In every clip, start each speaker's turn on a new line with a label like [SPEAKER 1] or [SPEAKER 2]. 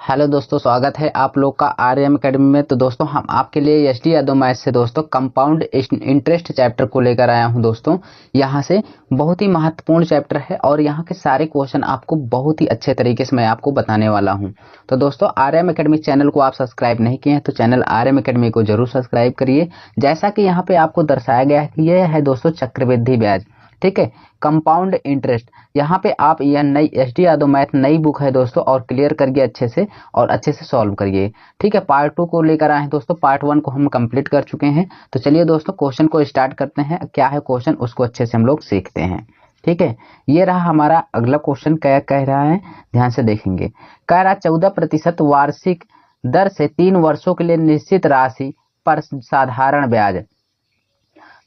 [SPEAKER 1] Hello दोस्तों, स्वागत है आप लोग का आरएम एकेडमी में। तो दोस्तों हम आपके लिए एसडी यादव मैथ से दोस्तों कंपाउंड इंटरेस्ट चैप्टर को लेकर आया हूं। दोस्तों यहां से बहुत ही महत्वपूर्ण चैप्टर है और यहां के सारे क्वेश्चन आपको बहुत ही अच्छे तरीके से मैं आपको बताने वाला हूं। तो दोस्तों आरएम एकेडमी चैनल को आप सब्सक्राइब नहीं किए हैं तो चैनल आरएम एकेडमी को जरूर सब्सक्राइब करिए। जैसा कि यहाँ पे आपको दर्शाया गया है कि यह है दोस्तों चक्रवृद्धि ब्याज, ठीक है, कंपाउंड इंटरेस्ट। यहाँ पे आप यह नई एसडी यादव मैथ नई बुक है दोस्तों और क्लियर करिए अच्छे से और अच्छे से सॉल्व करिए, ठीक है। पार्ट 2 को लेकर आए हैं दोस्तों, पार्ट 1 को हम कंप्लीट कर चुके हैं। तो चलिए दोस्तों क्वेश्चन को स्टार्ट करते हैं। क्या है क्वेश्चन उसको अच्छे से हम लोग सीखते हैं, ठीक है। ये रहा हमारा अगला क्वेश्चन। क्या कह रहा है, ध्यान से देखेंगे। कह रहा 14% वार्षिक दर से 3 वर्षों के लिए निश्चित राशि पर साधारण ब्याज,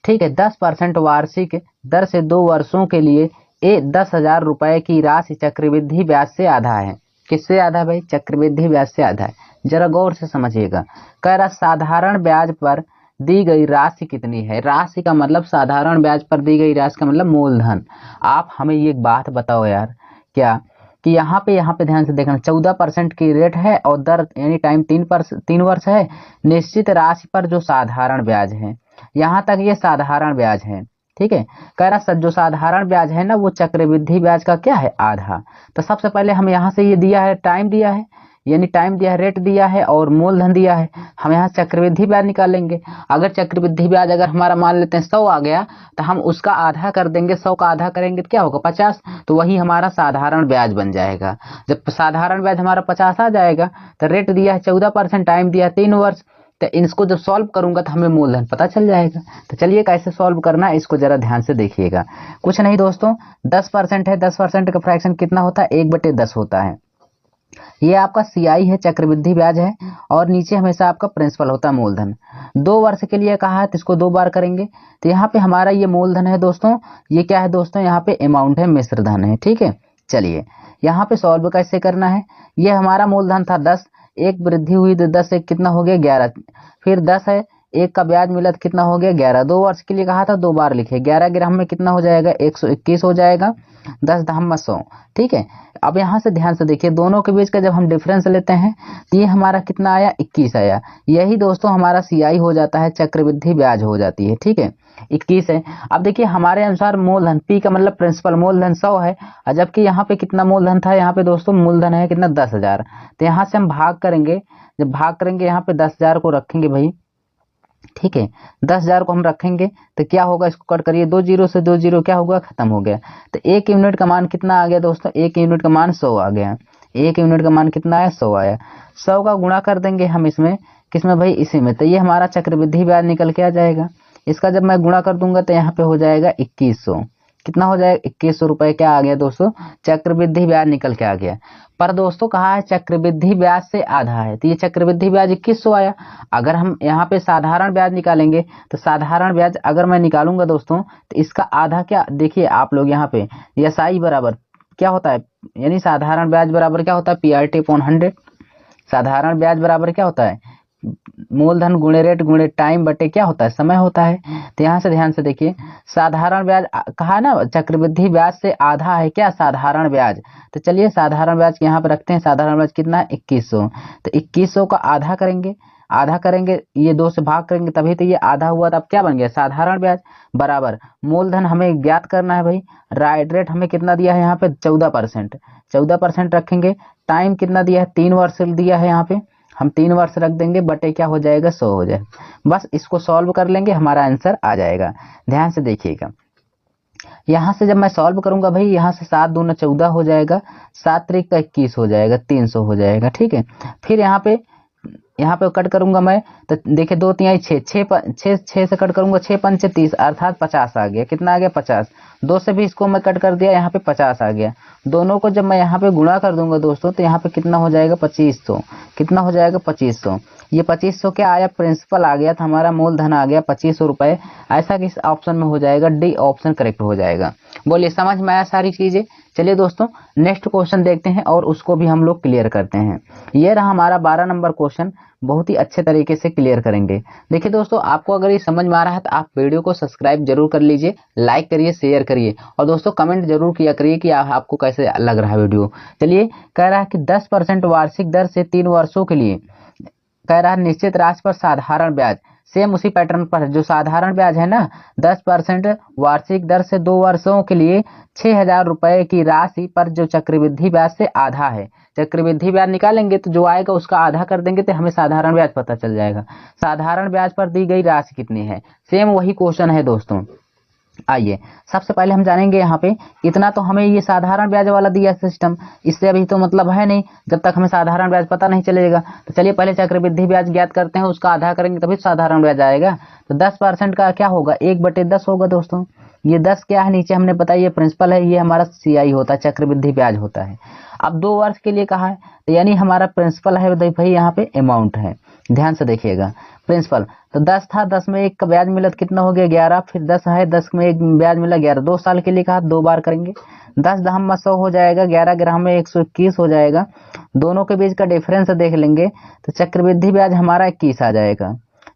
[SPEAKER 1] ठीक है, 10% वार्षिक दर से 2 वर्षों के लिए 10,000 रुपए की राशि चक्रवृद्धि ब्याज से आधा है। किससे आधा भाई? चक्रवृद्धि ब्याज से आधा है। जरा गौर से समझिएगा। कह रहा साधारण ब्याज पर दी गई राशि कितनी है। राशि का मतलब साधारण ब्याज पर दी गई राशि का मतलब मूलधन। आप हमें ये बात बताओ यार, क्या कि यहाँ पे ध्यान से देखना, 14% की रेट है और दर यानी टाइम 3 वर्ष है। निश्चित राशि पर जो साधारण ब्याज है, यहाँ तक ये साधारण ब्याज है, ठीक है। कह रहा जो साधारण ब्याज है ना वो चक्रवृद्धि ब्याज का क्या है, आधा। तो सबसे पहले हम यहाँ से ये दिया है, टाइम दिया है, यानी टाइम दिया है, रेट दिया है और मूलधन दिया है। हम यहाँ चक्रवृद्धि ब्याज निकालेंगे। अगर चक्रवृद्धि ब्याज अगर हमारा मान लेते हैं 100 आ गया तो हम उसका आधा कर देंगे। 100 का आधा करेंगे तो क्या होगा, 50। तो वही हमारा साधारण ब्याज बन जाएगा। जब साधारण ब्याज हमारा 50 आ जाएगा तो रेट दिया है 14%, टाइम दिया है 3 वर्ष। तो इसको जब सॉल्व करूंगा तो हमें मूलधन पता चल जाएगा। तो चलिए कैसे सॉल्व करना है इसको जरा ध्यान से देखिएगा। कुछ नहीं दोस्तों, 10% है, 10% का फ्रैक्शन कितना होता है, 1/10 होता है। ये आपका सीआई है, चक्रवृद्धि ब्याज है, और नीचे हमेशा आपका प्रिंसिपल होता है मूलधन। 2 वर्ष के लिए कहा है तो इसको 2 बार करेंगे। तो यहाँ पे हमारा ये मूलधन है दोस्तों, ये क्या है दोस्तों, यहाँ पे अमाउंट है, मिश्र धन है, ठीक है। चलिए यहाँ पे सॉल्व कैसे करना है। ये हमारा मूलधन था 10, एक वृद्धि हुई तो 10 से कितना हो गया, 11। फिर 10 है, एक का ब्याज मिला तो कितना हो गया, 11। 2 वर्ष के लिए कहा था 2 बार लिखे, 11 ग्राम में कितना हो जाएगा, 121 हो जाएगा। 10 धाम 100, ठीक है। अब यहाँ से ध्यान से देखिए, दोनों के बीच का जब हम डिफरेंस लेते हैं तो ये हमारा कितना आया, 21 आया। यही दोस्तों हमारा सीआई हो जाता है, चक्रवृद्धि ब्याज हो जाती है, ठीक है। 21 है। अब देखिए हमारे अनुसार मूलधन, पी का मतलब प्रिंसिपल, मूलधन 100 है, और जबकि यहाँ पे कितना मूलधन था, यहाँ पे दोस्तों मूलधन है कितना, 10,000। तो यहाँ से हम भाग करेंगे, जब भाग करेंगे यहाँ पे 10,000 को रखेंगे भाई, ठीक है। 10,000 को हम रखेंगे तो क्या होगा, इसको कट करिए, 2 जीरो से 2 जीरो क्या होगा, खत्म हो गया। तो 1 यूनिट का मान कितना आ गया दोस्तों, 1 यूनिट का मान 100 आ गया। 1 यूनिट का मान कितना आया, 100 आया। 100 का गुणा कर देंगे हम इसमें, किसमें भाई, इसी में। तो ये हमारा चक्रवृद्धि ब्याज निकल के आ जाएगा। इसका जब मैं गुणा कर दूंगा तो यहाँ पे हो जाएगा 2100। कितना हो जाएगा, 2100 रुपए क्या आ गया दोस्तों, चक्रवृद्धि ब्याज निकल के आ गया। पर दोस्तों कहा है चक्रवृद्धि ब्याज से आधा है, तो ये चक्रवृद्धि ब्याज 2100 आया। अगर हम यहाँ पे साधारण ब्याज निकालेंगे तो साधारण ब्याज अगर मैं निकालूंगा दोस्तों तो इसका आधा, क्या देखिए आप लोग यहाँ पे, एसआई बराबर क्या होता है, यानी साधारण ब्याज बराबर क्या होता है, पीआरटी अपॉन 100। साधारण ब्याज बराबर क्या होता है, मूलधन गुणे रेट गुणे टाइम बटे क्या होता है, समय होता है। तो यहाँ से ध्यान से देखिए, साधारण ब्याज कहा ना चक्रवृद्धि ब्याज से आधा है क्या, साधारण ब्याज। तो चलिए साधारण ब्याज यहाँ पे रखते हैं। साधारण ब्याज कितना है, 2100। तो 2100 का आधा करेंगे, आधा करेंगे, ये 2 से भाग करेंगे तभी तो ये आधा हुआ। तब क्या बन गया, साधारण ब्याज बराबर मूलधन हमें ज्ञात करना है भाई। राइट रेट हमें कितना दिया है यहाँ पे, 14%। 14% रखेंगे। टाइम कितना दिया है, 3 वर्ष दिया है, यहाँ पे हम 3 वर्ष रख देंगे, बटे क्या हो जाएगा, 100 हो जाएगा। बस इसको सॉल्व कर लेंगे, हमारा आंसर आ जाएगा। ध्यान से देखिएगा, यहाँ से जब मैं सॉल्व करूंगा भाई, यहाँ से 7 दूना 14 हो जाएगा, 7 त्रिक का 21 हो जाएगा, 300 हो जाएगा, ठीक है। फिर यहाँ पे कट करूंगा मैं, तो देखिए 2 3 6 6 से कट करूंगा, 6 5 30 अर्थात 50 आ गया। कितना आ गया, 50। 2 से भी इसको मैं कट कर दिया, यहाँ पे 50 आ गया। दोनों को जब मैं यहाँ पे गुणा कर दूंगा दोस्तों तो यहाँ पे कितना हो जाएगा, 2500। कितना हो जाएगा, 2500। ये 2500 क्या आया, प्रिंसिपल आ गया था हमारा, मूलधन आ गया 2500 रुपए। ऐसा किस ऑप्शन में हो जाएगा, डी ऑप्शन करेक्ट हो जाएगा। बोलिए समझ में आया सारी चीजें। चलिए दोस्तों नेक्स्ट क्वेश्चन देखते हैं और उसको भी हम लोग क्लियर करते हैं। ये रहा हमारा 12 नंबर क्वेश्चन, बहुत ही अच्छे तरीके से क्लियर करेंगे। देखिए दोस्तों, आपको अगर ये समझ में आ रहा है तो आप वीडियो को सब्सक्राइब जरूर कर लीजिए, लाइक करिए, शेयर करिए और दोस्तों कमेंट जरूर किया करिए कि आपको कैसे लग रहा है वीडियो। चलिए, कह रहा है कि 10% वार्षिक दर से 3 वर्षों के लिए, कह रहा है निश्चित राशि पर साधारण ब्याज, सेम उसी पैटर्न पर है। जो साधारण ब्याज है ना 10% वार्षिक दर से 2 वर्षों के लिए 6,000 रुपए की राशि पर जो चक्रवृद्धि ब्याज से आधा है, चक्रवृद्धि ब्याज निकालेंगे तो जो आएगा उसका आधा कर देंगे तो हमें साधारण ब्याज पता चल जाएगा। साधारण ब्याज पर दी गई राशि कितनी है, सेम वही क्वेश्चन है दोस्तों। आइए सबसे पहले हम जानेंगे यहाँ पे, इतना तो हमें ये साधारण ब्याज वाला दिया सिस्टम, इससे अभी तो मतलब है नहीं जब तक हमें साधारण ब्याज पता नहीं चलेगा। तो चलिए पहले चक्रवृद्धि ब्याज ज्ञात करते हैं, उसका आधा करेंगे तभी साधारण ब्याज आएगा। तो 10% का क्या होगा, 1/10 होगा दोस्तों। ये 10 क्या है, नीचे हमने बताया ये प्रिंसिपल है, ये हमारा CI होता है, चक्रवृद्धि ब्याज होता है। अब 2 वर्ष के लिए कहा है तो यानी हमारा प्रिंसिपल है भाई, यहाँ पे अमाउंट है, ध्यान से देखिएगा। प्रिंसिपल तो 10 था, 10 में 1 का ब्याज मिला तो कितना हो गया 11, फिर 10 है, 10 में 1 ब्याज मिला 11। 2 साल के लिए कहा, 2 बार करेंगे। 10 दहम 100 हो जाएगा, 11 ग्राम में 121 हो जाएगा। दोनों के बीच का डिफरेंस देख लेंगे तो चक्रवृद्धि ब्याज हमारा 21 आ जाएगा।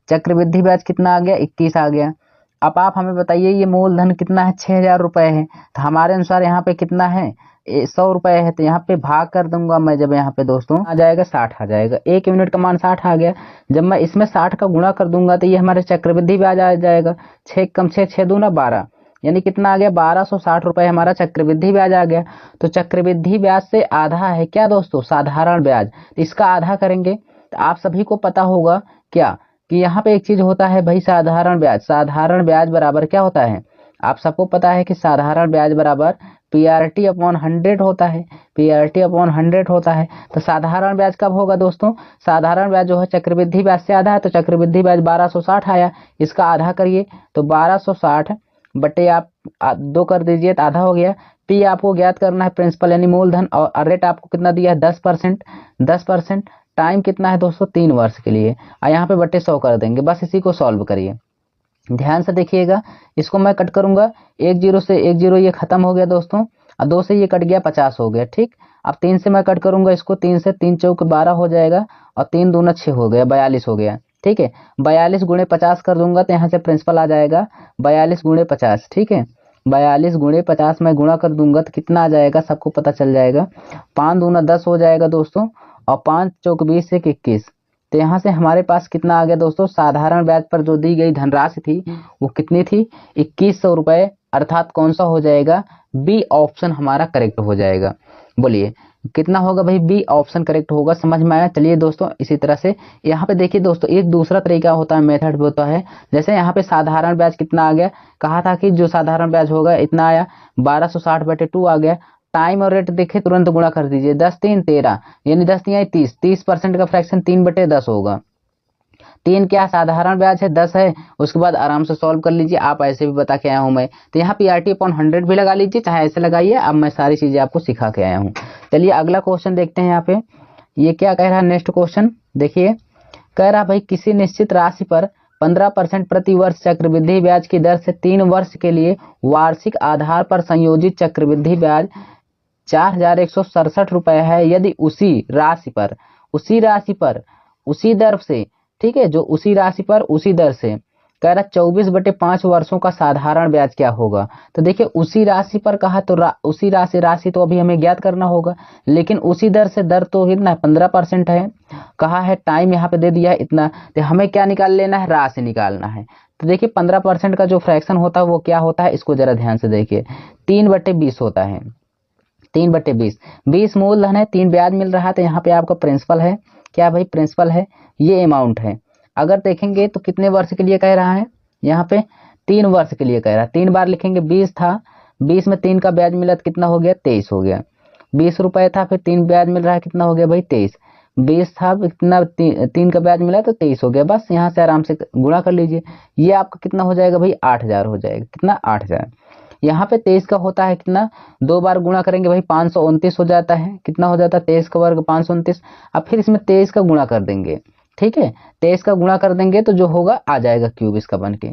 [SPEAKER 1] चक्रवृद्धि ब्याज कितना आ गया, 21 आ गया। अब आप हमें बताइए ये मूलधन कितना है, 6,000 रुपए है। तो हमारे अनुसार यहाँ पे कितना है, 100 रुपए है, तो यहाँ पे भाग कर दूंगा मैं। जब यहाँ पे दोस्तों आ जाएगा 60 आ जाएगा, 1 यूनिट का मान 60 आ गया। जब मैं इसमें 60 का गुणा कर दूंगा तो ये हमारे चक्रवृद्धि ब्याज आ जाएगा। 6 कम 6, 6 दूना 12, यानी कितना आ गया 1260 रुपए हमारा चक्रवृद्धि ब्याज आ गया। तो चक्रवृद्धि ब्याज से आधा है क्या दोस्तों, साधारण ब्याज, तो इसका आधा करेंगे। तो आप सभी को पता होगा क्या कि यहाँ पे एक चीज होता है भाई, साधारण ब्याज। साधारण ब्याज बराबर क्या होता है, आप सबको पता है कि साधारण ब्याज बराबर PRT अपॉन 100 होता है, PRT अपॉन 100 होता है। तो साधारण ब्याज कब होगा दोस्तों, साधारण ब्याज जो है चक्रवृद्धि ब्याज से आधा है, तो चक्रवृद्धि ब्याज 1260 आया, इसका आधा करिए तो 1260 बटे आप 2 कर दीजिए तो आधा हो गया। P आपको ज्ञात करना है प्रिंसिपल यानी मूलधन, और रेट आपको कितना दिया है 10%। 10% टाइम कितना है दोस्तों, 3 वर्ष के लिए, और यहाँ पे बटे 100 कर देंगे। बस इसी को सॉल्व करिए, ध्यान से देखिएगा। इसको मैं कट करूंगा, 1 0 से 1 0 ये खत्म हो गया दोस्तों, और 2 से ये कट गया 50 हो गया, ठीक। अब 3 से मैं कट करूंगा इसको, 3 से 3 चौक 12 हो जाएगा, और 3 दूना 6 हो गया, 42 हो गया, ठीक है। 42 गुणे 50 कर दूंगा तो यहाँ से प्रिंसिपल आ जाएगा 42 गुणे 50, ठीक है। 42 गुणे 50 में गुणा कर दूंगा तो कितना आ जाएगा, सबको पता चल जाएगा। 5 दूना 10 हो जाएगा दोस्तों, और 5 चौक 20 से 21। तो यहाँ से हमारे पास कितना आ गया दोस्तों, साधारण ब्याज पर जो दी गई धनराशि थी वो कितनी थी, 2100 रुपए। अर्थात कौन सा हो जाएगा, बी ऑप्शन हमारा करेक्ट हो जाएगा। बोलिए कितना होगा भाई, बी ऑप्शन करेक्ट होगा। समझ में आया। चलिए दोस्तों इसी तरह से यहाँ पे देखिए दोस्तों, एक दूसरा तरीका होता है, मेथड भी होता है। जैसे यहाँ पे साधारण ब्याज कितना आ गया, कहा था कि जो साधारण ब्याज होगा इतना आया, 1260/2 आ गया। टाइम और रेट देखे तुरंत गुणा कर दीजिए, 10 3 13, यानी 10 3 30, 30% का फ्रैक्शन 3/10 होगा। 3 क्या साधारण ब्याज है, 10 है। उसके बाद आराम से सॉल्व कर लीजिए, आप ऐसे भी बता के आया हूं मैं। तो यहाँ PRT अपॉन 100 भी लगा लीजिए, चाहे ऐसे लगाइए। अब मैं सारी चीजें आपको सिखा के आया हूँ। चलिए अगला क्वेश्चन देखते हैं। यहाँ पे ये क्या कह रहा है, नेक्स्ट क्वेश्चन देखिए। कह रहा भाई किसी निश्चित राशि पर 15% प्रति वर्ष चक्रवृद्धि ब्याज की दर से 3 वर्ष के लिए वार्षिक आधार पर संयोजित चक्रवृद्धि ब्याज 4167 रुपए है। यदि उसी राशि पर उसी दर से, ठीक है, जो उसी राशि पर उसी दर से, कह रहा 24/5 वर्षों का साधारण ब्याज क्या होगा। तो देखिए उसी राशि पर कहा तो उसी राशि तो अभी हमें ज्ञात करना होगा, लेकिन उसी दर से दर तो कितना 15% है। कहा है टाइम यहाँ पे दे दिया है इतना, तो हमें क्या निकाल लेना है, राशि निकालना है। तो देखिए 15% का जो फ्रैक्शन होता है वो क्या होता है, इसको जरा ध्यान से देखिए, 3/20 होता है। 3/20, 20 मूलधन है, 3 ब्याज मिल रहा है। तो यहाँ पे आपका प्रिंसिपल है, क्या भाई प्रिंसिपल है, ये अमाउंट है। अगर देखेंगे तो कितने वर्ष के लिए कह रहा है, यहाँ पे 3 वर्ष के लिए कह रहा है। 3 बार लिखेंगे, 20 था, 20 में 3 का ब्याज मिला तो कितना हो गया, 23 हो गया। 20 रुपए था, फिर 3 ब्याज मिल रहा है, कितना हो गया भाई 23। 20 था, कितना 3 का ब्याज मिला तो 23 हो गया। बस यहाँ से आराम से गुणा कर लीजिए, ये आपका कितना हो जाएगा भाई 8000 हो जाएगा। कितना 8000। यहाँ पे 23 का होता है कितना, 2 बार गुणा करेंगे भाई 529 हो जाता है। कितना हो जाता है, 23 का वर्ग 529। अब फिर इसमें 23 का गुणा कर देंगे, ठीक है। 23 का गुणा कर देंगे तो जो होगा आ जाएगा क्यूब इसका बन के।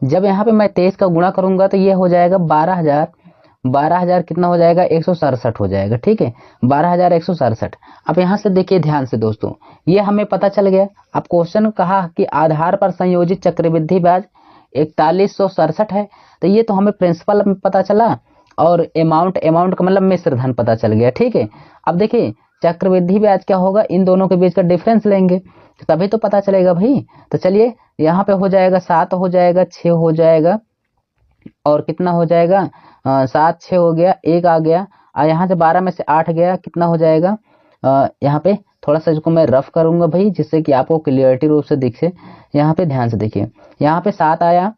[SPEAKER 1] जब यहाँ पे मैं 23 का गुणा करूंगा तो ये हो जाएगा 12,000 12,000 कितना हो जाएगा 167 हो जाएगा। ठीक है, 12,167। अब यहाँ से देखिए ध्यान से दोस्तों, ये हमें पता चल गया। अब क्वेश्चन कहा कि आधार पर संयोजित चक्रवृद्धि ब्याज 4167 है, तो ये तो हमें प्रिंसिपल में पता चला और अमाउंट का मतलब मिश्र धन पता चल गया। ठीक है, अब देखिए चक्रवृद्धि ब्याज क्या होगा, इन दोनों के बीच का डिफरेंस लेंगे तभी तो पता चलेगा भाई। तो चलिए यहाँ पे हो जाएगा 7 हो जाएगा, 6 हो जाएगा और कितना हो जाएगा 7 6 हो गया, 1 आ गया और यहाँ से 12 में से 8 गया, कितना हो जाएगा यहाँ पे थोड़ा सा इसको मैं रफ करूंगा भाई जिससे कि आपको क्लियरिटी रूप से दिखे। यहाँ पे ध्यान से देखिए, यहाँ पे 7 आया,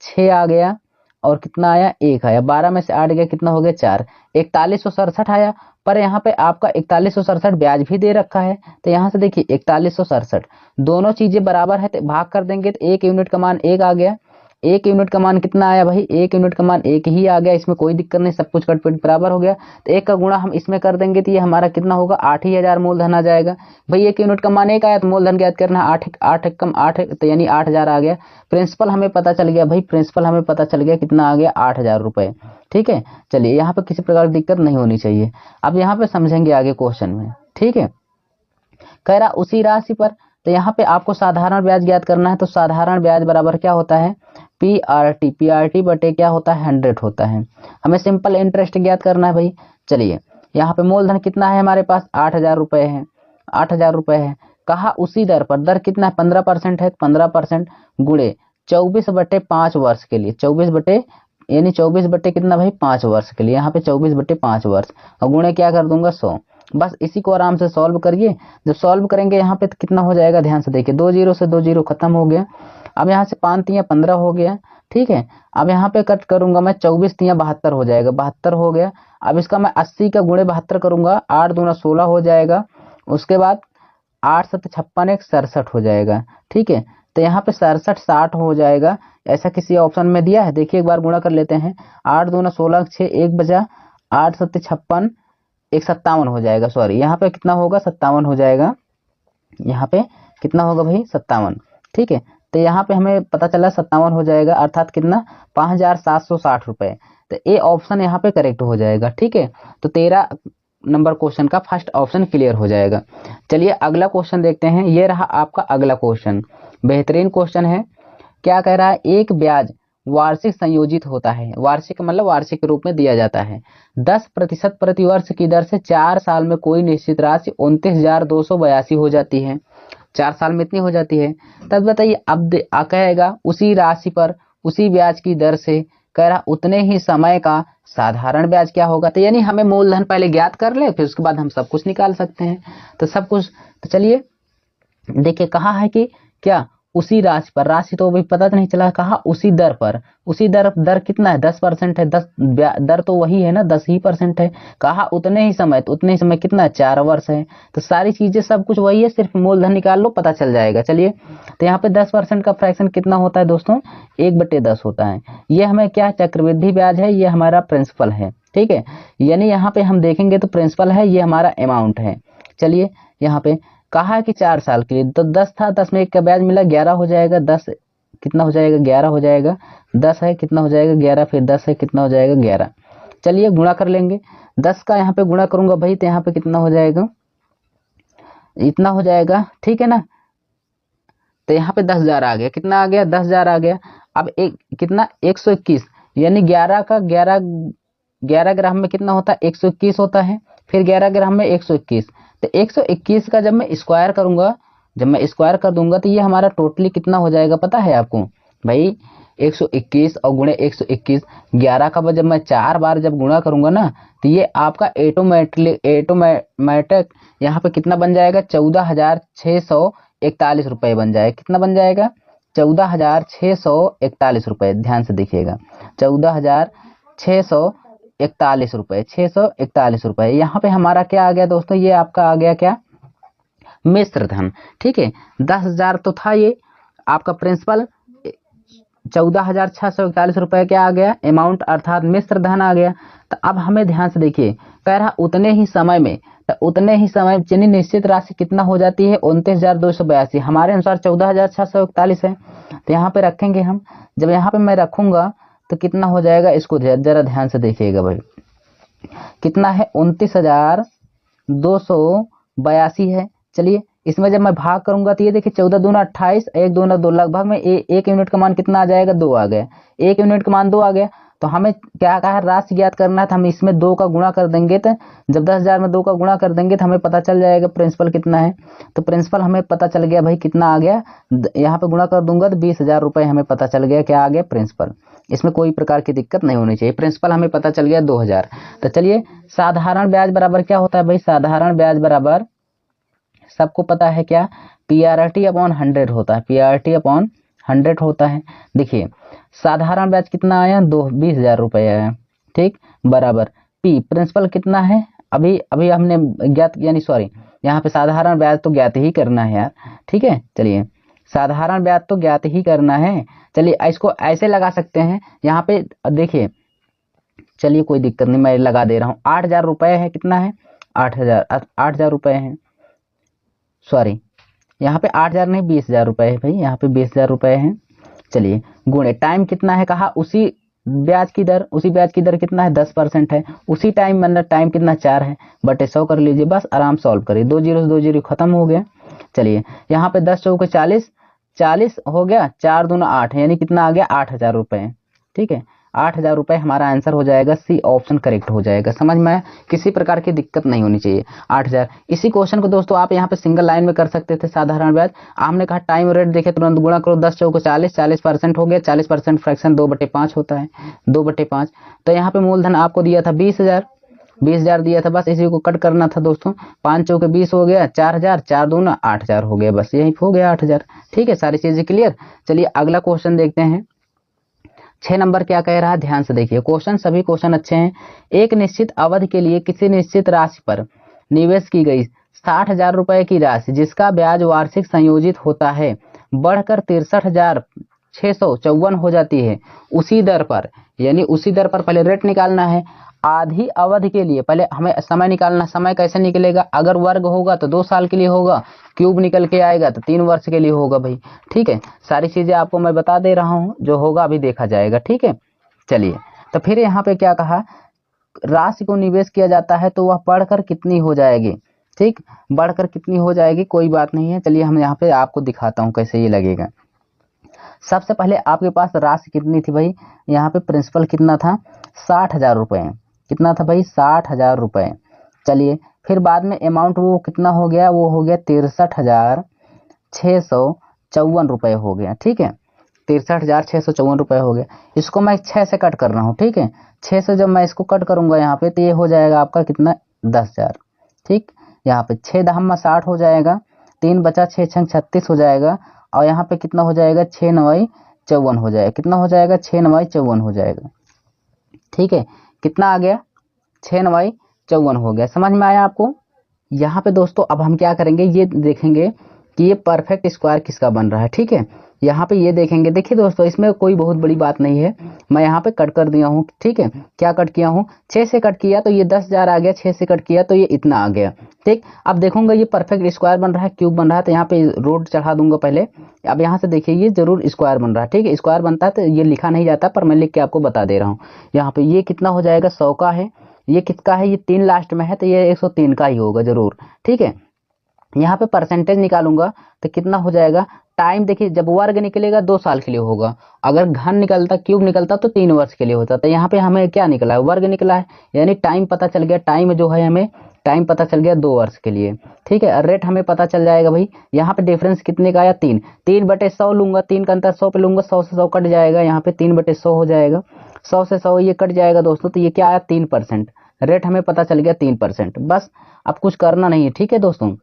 [SPEAKER 1] 6 आ गया और कितना आया 1 आया, 12 में से 8 गया, कितना हो गया 4, 4167 आया। पर यहाँ पे आपका 4167 ब्याज भी दे रखा है, तो यहाँ से देखिए 4167 दोनों चीजें बराबर है तो भाग कर देंगे तो 1 यूनिट का मान 1 आ गया। 1 यूनिट का मान कितना आया भाई, 1 यूनिट का मान 1 ही आ गया, इसमें कोई दिक्कत नहीं, सब कुछ कटपट बराबर हो गया। तो 1 का गुणा हम इसमें कर देंगे तो ये हमारा कितना होगा 8,000 मूलधन आ जाएगा। भाई 1 यूनिट का मान 1 आया तो मूलधन ज्ञात करना, 8 कम 8 तो यानी 8,000 आ गया। प्रिंसिपल हमें पता चल गया भाई, प्रिंसिपल हमें पता चल गया कितना आ गया 8,000 रुपए। ठीक है, चलिए यहाँ पे किसी प्रकार की दिक्कत नहीं होनी चाहिए। अब यहाँ पे समझेंगे आगे क्वेश्चन में। ठीक है, कह रहा उसी राशि पर, तो यहाँ पे आपको साधारण ब्याज ज्ञात करना है, तो साधारण ब्याज बराबर क्या होता है पीआरटी बटे क्या होता है 100 होता है। हमें सिंपल इंटरेस्ट ज्ञात करना है भाई। चलिए यहाँ पे मूलधन कितना है हमारे पास 8,000 रुपए है, 8,000 रुपए है। कहा उसी दर पर, दर कितना है 15% है, 15% गुणे 24/5 वर्ष के लिए, 24 बटे यानी 24 बटे कितना भाई 5 वर्ष के लिए, यहाँ पे 24 बटे 5 वर्ष और गुणे क्या कर दूंगा 100। बस इसी को आराम से सॉल्व करिए। जब सॉल्व करेंगे यहाँ पे तो कितना हो जाएगा, ध्यान से देखिए 2 जीरो से 2 जीरो खत्म हो गया। अब यहाँ से 5 तिया 15 हो गया। ठीक है, अब यहाँ पे कट करूंगा मैं 24 तिया 72 हो जाएगा, 72 हो गया। अब इसका मैं 80 का गुणे 72 करूंगा, 8 दूना 16 हो जाएगा। उसके बाद 8 7 56 1 67 हो जाएगा। ठीक है, तो यहाँ पे 67 60 हो जाएगा, ऐसा किसी ऑप्शन में दिया है, देखिए एक बार गुणा कर लेते हैं। 8 दूना 16 6 1 बचा, 8 7 56 1 57 हो जाएगा। सॉरी यहाँ पे कितना होगा 57 हो जाएगा, यहाँ पे कितना होगा भाई 57। ठीक है, तो यहाँ पे हमें पता चला 57 हो जाएगा, अर्थात कितना 5,760 रुपए। तो ए ऑप्शन यहाँ पे करेक्ट हो जाएगा। ठीक है, तो 13 नंबर क्वेश्चन का फर्स्ट ऑप्शन क्लियर हो जाएगा। चलिए अगला क्वेश्चन देखते हैं, ये रहा आपका अगला क्वेश्चन, बेहतरीन क्वेश्चन है। क्या कह रहा है, एक ब्याज वार्षिक संयोजित होता है, वार्षिक मतलब वार्षिक रूप में दिया जाता है 10% प्रति वर्ष की दर से 4 साल में कोई निश्चित राशि 29,282 हो जाती है, 4 साल में इतनी हो जाती है। तब बताइए अब कहेगा उसी राशि पर उसी ब्याज की दर से, कह रहा उतने ही समय का साधारण ब्याज क्या होगा। तो यानी हमें मूलधन पहले ज्ञात कर ले, फिर उसके बाद हम सब कुछ निकाल सकते हैं। तो सब कुछ, तो चलिए देखिए कहा है कि क्या उसी राशि पर, राशि तो अभी पता नहीं चला, कहा उसी दर पर, उसी दर कितना है 10% है, 10 दर तो वही है ना 10% है। कहा उतने ही समय, तो उतने ही समय कितना है 4 वर्ष है। तो सारी चीजें सब कुछ वही है, सिर्फ मूलधन निकाल लो पता चल जाएगा। चलिए तो यहाँ पे 10% का फ्रैक्शन कितना होता है दोस्तों 1/10 होता है। ये हमें क्या चक्रवृद्धि ब्याज है, ये हमारा प्रिंसिपल है। ठीक है, यानी यहाँ पे हम देखेंगे तो प्रिंसिपल है, ये हमारा अमाउंट है। चलिए यहाँ पे कहा है कि 4 साल के लिए, तो 10 था, 10 में 1 का ब्याज मिला 11 हो जाएगा, 10 कितना हो जाएगा 11 हो जाएगा, 10 है कितना हो जाएगा 11, फिर 10 है कितना हो जाएगा 11। चलिए गुणा कर लेंगे, 10 का यहाँ पे गुणा करूंगा भाई तो यहाँ पे कितना हो जाएगा, इतना हो जाएगा। ठीक है ना, तो यहाँ पे 10,000 आ गया, कितना आ गया 10,000 आ गया। अब एक कितना 121, यानी 11 का 11 ग्राम में कितना होता है 121 होता है, फिर 11 ग्राम में 121। तो 121 का जब मैं स्क्वायर करूंगा, जब मैं स्क्वायर कर दूंगा तो ये हमारा टोटली कितना हो जाएगा पता है आपको भाई 121 और गुणे 121, 11 का जब मैं 4 बार जब गुणा करूंगा ना तो ये आपका ऑटोमेटिक यहाँ पे कितना बन जाएगा 14,641 रुपए बन जाएगा। कितना बन जाएगा 14,641 रुपए, ध्यान से देखिएगा 14,641 रुपए, 641 रुपए। यहाँ पे हमारा क्या आ गया दोस्तों, ये आपका आ गया क्या मिश्र धन। ठीक है, 10,000 तो था ये आपका प्रिंसिपल, 14,641 रुपए क्या आ गया अमाउंट, अर्थात मिश्र धन आ गया। तो अब हमें ध्यान से देखिए, कह रहा उतने ही समय में, तो उतने ही समय यानी निश्चित राशि कितना हो जाती है 29,282, हमारे अनुसार 14,641 है। तो यहाँ पे रखेंगे हम, जब यहाँ पे मैं रखूंगा तो कितना हो जाएगा, इसको जरा ध्यान से देखिएगा भाई, कितना है 29,282 है। चलिए इसमें जब मैं भाग करूंगा तो ये देखिए 14 दूना 28, 1 दूना 2, लगभग में एक यूनिट का मान कितना आ जाएगा, 2 आ गया। 1 यूनिट का मान 2 आ गया, तो हमें क्या कहा है, राशि ज्ञात करना है। तो हम इसमें 2 का गुणा कर देंगे, तो जब 10,000 में 2 का गुणा कर देंगे तो हमें पता चल जाएगा प्रिंसिपल कितना है। तो प्रिंसिपल हमें पता चल गया भाई, कितना आ गया, यहाँ पे गुणा कर दूंगा तो 20,000 रुपये हमें पता चल गया, क्या आ गया, प्रिंसिपल। इसमें कोई प्रकार की दिक्कत नहीं होनी चाहिए। प्रिंसिपल हमें पता चल गया 2,000। तो चलिए साधारण ब्याज बराबर क्या होता है भाई, साधारण ब्याज बराबर सबको पता है क्या, PRT अपॉन 100 होता है, PRT अपॉन 100 होता है। देखिए साधारण ब्याज कितना आया, 20,000 रुपये आया, ठीक, बराबर P प्रिंसिपल कितना है, अभी अभी हमने ज्ञात, यानी सॉरी यहाँ पे साधारण ब्याज तो ज्ञात ही करना है यार, ठीक है। चलिए साधारण ब्याज तो ज्ञात ही करना है। चलिए इसको ऐसे लगा सकते हैं, यहाँ पे देखिए, चलिए कोई दिक्कत नहीं, मैं लगा दे रहा हूँ। 8,000 रुपये है, कितना है, 8,000 रुपये है, सॉरी यहाँ पे 8,000 नहीं 20,000 रुपये है भाई, यहाँ पे 20,000 रुपये है। चलिए गुणे टाइम कितना है, कहा उसी ब्याज की दर, उसी ब्याज की दर कितना है, 10% है। उसी टाइम मतलब टाइम कितना 4 है, बटे 100 कर लीजिए, बस आराम सॉल्व करिए, 2 जीरो से 2 जीरो खत्म हो गया। चलिए यहाँ पे 10 चौके 40, 40 हो गया, 4 दूना 8, यानी कितना आ गया, 8,000 रुपये, ठीक है। 8,000 रुपये हमारा आंसर हो जाएगा, सी ऑप्शन करेक्ट हो जाएगा। समझ में आया, किसी प्रकार की दिक्कत नहीं होनी चाहिए। 8,000, इसी क्वेश्चन को दोस्तों आप यहाँ पे सिंगल लाइन में कर सकते थे, साधारण ब्याज। हमने कहा टाइम रेट देखे, तुरंत गुणा करो, 10 चौको 40, 40% हो गया, 40% फ्रैक्शन 2/5 होता है, 2/5। तो यहाँ पे मूलधन आपको दिया था 20,000, 20,000 दिया था, बस इसी को कट करना था दोस्तों। 5 चौके 20 हो गया, 4,000, 4 दूना 8,000 हो गया, बस यही हो गया 8,000, ठीक है। सारी चीजें क्लियर। चलिए अगला क्वेश्चन देखते हैं। 6 नंबर क्या कह रहा है, ध्यान से देखिए, क्वेश्चन सभी क्वेश्चन अच्छे हैं। एक निश्चित अवधि के लिए किसी निश्चित राशि पर निवेश की गई 60,000 रुपए की राशि, जिसका ब्याज वार्षिक संयोजित होता है, बढ़कर 63,654 हो जाती है। उसी दर पर, यानी उसी दर पर पहले रेट निकालना है। आधी अवधि के लिए पहले हमें समय निकालना। समय कैसे निकलेगा, अगर वर्ग होगा तो 2 साल के लिए होगा, क्यूब निकल के आएगा तो 3 वर्ष के लिए होगा भाई, ठीक है। सारी चीजें आपको मैं बता दे रहा हूं, जो होगा अभी देखा जाएगा, ठीक है। चलिए तो फिर यहाँ पे क्या कहा, राशि को निवेश किया जाता है तो वह बढ़कर कितनी हो जाएगी, ठीक, बढ़कर कितनी हो जाएगी, कोई बात नहीं है। चलिए हम यहाँ पे आपको दिखाता हूँ कैसे ये लगेगा। सबसे पहले आपके पास राशि कितनी थी भाई, यहाँ पे प्रिंसिपल कितना था, 60,000 रुपये, कितना था भाई, 60,000 रुपये। चलिए फिर बाद में अमाउंट वो कितना हो गया, वो हो गया 63,654 रुपये हो गया, ठीक है। 63,654 रुपये हो गया। इसको मैं 6 से कट कर रहा हूँ, ठीक है। 6 से जब मैं इसको कट करूंगा यहाँ पे तो ये हो जाएगा आपका कितना, 10,000, ठीक। यहाँ पे 6 दहम 60 हो जाएगा, 3 बचा, 6 छंग 36 हो जाएगा, और यहाँ पे कितना हो जाएगा, 6 9 54 हो जाएगा, कितना हो जाएगा, 6 9 54 हो जाएगा, ठीक है। कितना आ गया, 6 9 54 हो गया। समझ में आया आपको। यहाँ पे दोस्तों अब हम क्या करेंगे, ये देखेंगे कि ये परफेक्ट स्क्वायर किसका बन रहा है, ठीक है। यहाँ पे ये देखेंगे, देखिए दोस्तों इसमें कोई बहुत बड़ी बात नहीं है, मैं यहाँ पे कट कर दिया हूँ, ठीक है। क्या कट किया हूँ, 6 से कट किया तो ये 10,000 आ गया, 6 से कट किया तो ये इतना आ गया, ठीक। अब देखूंगा ये परफेक्ट स्क्वायर बन रहा है, क्यूब बन रहा है, तो यहाँ पे रूट चढ़ा दूंगा पहले। अब यहाँ से देखिए ये जरूर स्क्वायर बन रहा है, ठीक है। स्क्वायर बनता है तो ये लिखा नहीं जाता, पर मैं लिख के आपको बता दे रहा हूँ। यहाँ पे ये कितना हो जाएगा, 100 का है, ये किसका है, ये 3 लास्ट में है तो ये 103 का ही होगा जरूर, ठीक है। यहाँ पे परसेंटेज निकालूंगा तो कितना हो जाएगा, टाइम देखिए जब वर्ग निकलेगा 2 साल के लिए होगा, अगर घन निकलता, क्यूब निकलता तो 3 वर्ष के लिए होता। तो यहाँ पे हमें क्या निकला है, वर्ग निकला है, यानी टाइम पता चल गया, टाइम जो है हमें टाइम पता चल गया 2 वर्ष के लिए, ठीक है। रेट हमें पता चल जाएगा भाई। यहाँ पे डिफरेंस कितने का आया, 3, 3/100 लूंगा, 3 का अंतर 100 पे लूंगा, 100 से 100 कट जाएगा, यहाँ पे 3/100 हो जाएगा, 100 से 100 ये कट जाएगा दोस्तों, तो ये क्या आया, 3%। रेट हमें पता चल गया 3%, बस अब कुछ करना नहीं है, ठीक है दोस्तों।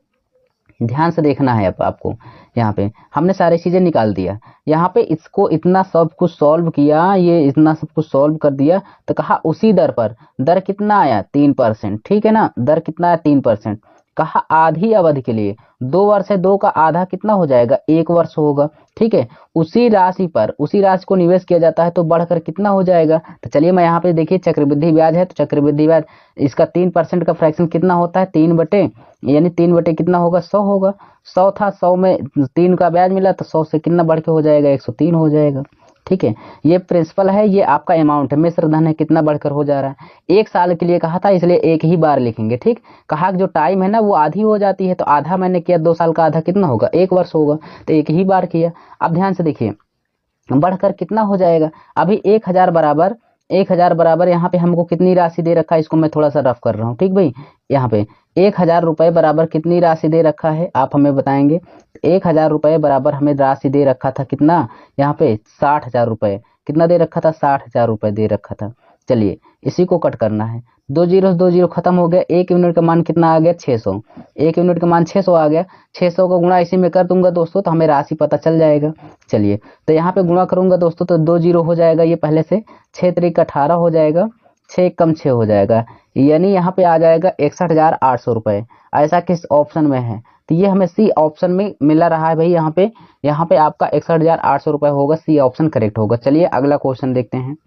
[SPEAKER 1] ध्यान से देखना है अब आपको। यहाँ पे हमने सारी चीजें निकाल दिया, यहाँ पे इसको इतना सब कुछ सॉल्व किया, ये इतना सब कुछ सॉल्व कर दिया, तो कहा उसी दर पर, दर कितना आया, 3%, ठीक है ना। दर कितना आया, 3%। कहा आधी अवधि के लिए, 2 वर्ष है, 2 का आधा कितना हो जाएगा, 1 वर्ष होगा, ठीक है। उसी राशि पर, उसी राशि को निवेश किया जाता है तो बढ़कर कितना हो जाएगा। तो चलिए मैं यहाँ पे देखिए चक्रवृद्धि ब्याज है, तो चक्रवृद्धि ब्याज इसका 3% का फ्रैक्शन कितना होता है, 3 बटे, यानी 3 बटे कितना होगा, 100 होगा। 100 था, 100 में 3 का ब्याज मिला तो 100 से कितना बढ़ के हो जाएगा, 103 हो जाएगा, ठीक है, ये प्रिंसिपल है, ये आपका अमाउंट है, मिश्र धन है, कितना बढ़कर हो जा रहा है। 1 साल के लिए कहा था इसलिए एक ही बार लिखेंगे। ठीक, कहा कि जो टाइम है ना वो आधी हो जाती है, तो आधा मैंने किया, 2 साल का आधा कितना होगा, 1 वर्ष होगा, तो एक ही बार किया। अब ध्यान से देखिए बढ़कर कितना हो जाएगा, अभी 1000 बराबर यहाँ पे हमको कितनी राशि दे रखा है, इसको मैं थोड़ा सा रफ कर रहा हूँ। ठीक भाई, यहाँ पे 1000 रुपये बराबर कितनी राशि दे रखा है आप हमें बताएंगे। 1000 रुपये बराबर हमें राशि दे रखा था कितना, यहाँ पे 60,000 रुपये, कितना दे रखा था, 60,000 रुपये दे रखा था। चलिए इसी को कट करना है, 2 जीरो 2 जीरो खत्म हो गया, 1 यूनिट का मान कितना आ गया, 600। 1 यूनिट का मान 600 आ गया, 600 को गुणा इसी में कर दूंगा दोस्तों, तो हमें राशि पता चल जाएगा। चलिए तो यहाँ पे गुणा करूंगा दोस्तों, तो 2 जीरो हो जाएगा, ये पहले से 6 तरीक 18 हो जाएगा, 6 कम 6 हो जाएगा, यानी यहाँ पे आ जाएगा 61,800 रुपये। ऐसा किस ऑप्शन में है, तो ये हमें सी ऑप्शन में मिला रहा है भाई। यहाँ पे आपका 61,800 रुपये होगा, सी ऑप्शन करेक्ट होगा। चलिए अगला क्वेश्चन देखते हैं।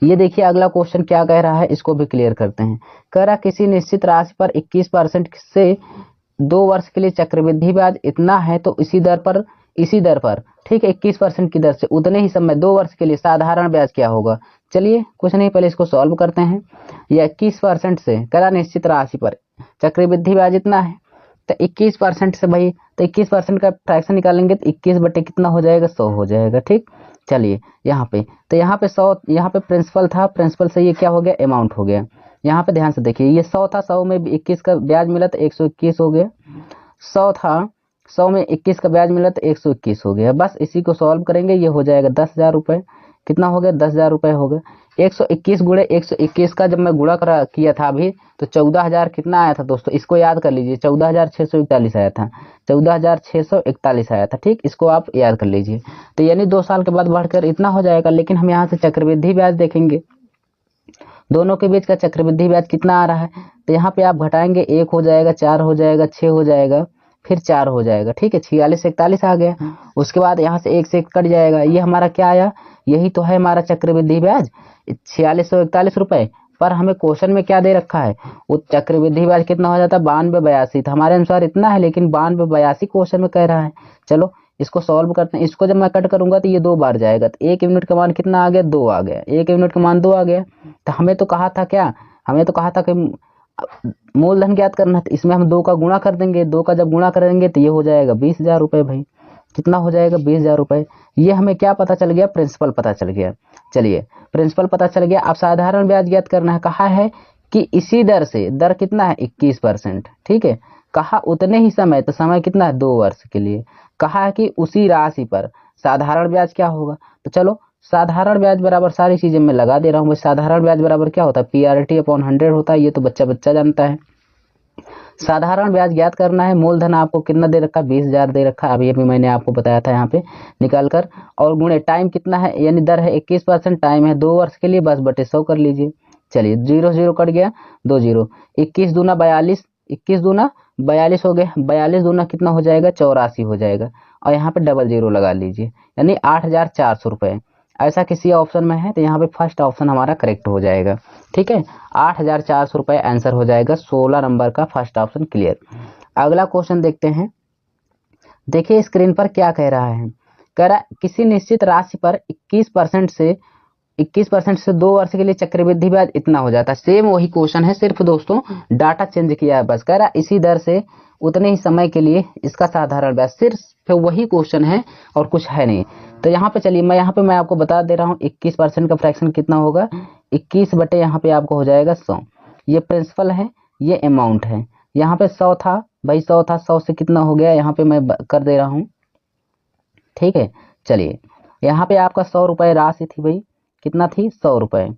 [SPEAKER 1] ये देखिए अगला क्वेश्चन क्या कह रहा है, इसको भी क्लियर करते हैं। कह रहा किसी निश्चित राशि पर 21% से 2 वर्ष के लिए चक्रवृद्धि ब्याज इतना है, तो इसी दर पर ठीक है 21% की दर से उतने ही समय 2 वर्ष के लिए साधारण ब्याज क्या होगा। चलिए कुछ नहीं, पहले इसको सॉल्व करते हैं। या 21% से कह रहा निश्चित राशि पर चक्रवृद्धि ब्याज इतना है, तो 21% से भाई, तो 21% का फ्रैक्शन निकालेंगे तो 21 बटे कितना हो जाएगा, 100 हो जाएगा। ठीक, चलिए यहाँ पे, तो यहाँ पे 100, यहाँ पे प्रिंसिपल था, प्रिंसिपल से ये क्या हो गया, अमाउंट हो गया। यहाँ पे ध्यान से देखिए, ये 100 था, 100 में 21 का ब्याज मिला तो 121 हो गया। 100 था, 100 में 21 का ब्याज मिला तो 121 हो गया। बस इसी को सॉल्व करेंगे, ये हो जाएगा 10,000 रुपये। कितना हो गया, 10,000 रुपये हो गया। 121 गुणे 121 का जब मैं गुणा किया था अभी, तो 14,000 कितना आया था दोस्तों, इसको याद कर लीजिए, 14,641 आया था, 14,641 आया था। ठीक, इसको आप याद कर लीजिए। तो यानी 2 साल के बाद बढ़कर इतना हो जाएगा। लेकिन हम यहाँ से चक्रवृद्धि ब्याज देखेंगे, दोनों के बीच का चक्रवृद्धि ब्याज कितना आ रहा है, तो यहाँ पे आप घटाएंगे, 1 हो जाएगा, 4 हो जाएगा, 6 हो जाएगा, फिर 4 हो जाएगा। ठीक है, 46 से 41 आ गया। उसके बाद यहाँ से 1 से 1 कट जाएगा, ये हमारा क्या आया, यही तो है हमारा चक्रवृद्धि ब्याज 4641 रुपये। पर हमें क्वेश्चन में क्या दे रखा है, वो चक्रवृद्धि ब्याज कितना हो जाता है, 9282 था, हमारे अनुसार इतना है, लेकिन 9282 क्वेश्चन में कह रहा है। चलो इसको सॉल्व करते हैं। इसको जब मैं कट करूंगा तो ये 2 बार जाएगा, तो 1 यूनिट का मान कितना आ गया, 2 आ गया, 1 यूनिट का मान 2 आ गया। तो हमें तो कहा था क्या, हमें तो कहा था कि मूलधन ज्ञात करना, तो इसमें हम 2 का गुणा कर देंगे, 2 का जब गुणा करेंगे तो ये हो जाएगा 20,000 रुपये भाई। कितना हो जाएगा, 20,000 रुपये। ये हमें क्या पता चल गया, प्रिंसिपल पता चल गया। चलिए प्रिंसिपल पता चल गया, अब साधारण ब्याज ज्ञात करना है। कहा है कि इसी दर से, दर कितना है 21%। ठीक है, कहा उतने ही समय, तो समय कितना है, 2 वर्ष के लिए। कहा है कि उसी राशि पर साधारण ब्याज क्या होगा, तो चलो साधारण ब्याज बराबर सारी चीजें मैं लगा दे रहा हूँ। साधारण ब्याज बराबर क्या होता है, PRT/100 होता है, ये तो बच्चा जानता है। साधारण ब्याज ज्ञात करना है। मूलधन आपको कितना दे रखा है, 20,000 दे रखा है, अभी अभी मैंने आपको बताया था यहाँ पे निकाल कर। और गुणे टाइम कितना है, यानी दर है 21%, टाइम है 2 वर्ष के लिए, बस बटे 100 कर लीजिए। चलिए 0 0 कट गया, 2 0, 21 दूना 42, 21 दूना 42 हो गया, 42 दूना कितना हो जाएगा, 84 हो जाएगा। और यहाँ पे डबल 0 लगा लीजिए, यानी 8,400 रुपये। ऐसा किसी ऑप्शन में है तो यहाँ पे फर्स्ट ऑप्शन हमारा करेक्ट हो जाएगा। ठीक है, 8,400 रुपये आंसर हो जाएगा, 16 नंबर का फर्स्ट ऑप्शन क्लियर। अगला क्वेश्चन देखते हैं। देखिए स्क्रीन पर क्या कह रहा है, कह रहा किसी निश्चित राशि पर 21% से 2 वर्ष के लिए चक्रवृद्धि ब्याज इतना हो जाता है। सेम वही क्वेश्चन है, सिर्फ दोस्तों डाटा चेंज किया है बस। कह रहा इसी दर से उतने ही समय के लिए इसका साधारण ब्याज, सिर्फ वही क्वेश्चन है और कुछ है नहीं। तो यहाँ पे चलिए मैं आपको बता दे रहा हूँ 21% का फ्रैक्शन कितना होगा, 21 बटे यहाँ पे आपको हो जाएगा 100। ये प्रिंसिपल है, ये अमाउंट है। यहाँ पे 100 था भाई, 100 था, 100 से कितना हो गया, यहाँ पे मैं कर दे रहा हूँ। ठीक है, चलिए यहाँ पे आपका 100 रुपये राशि थी भाई, कितना थी, 100 रुपये।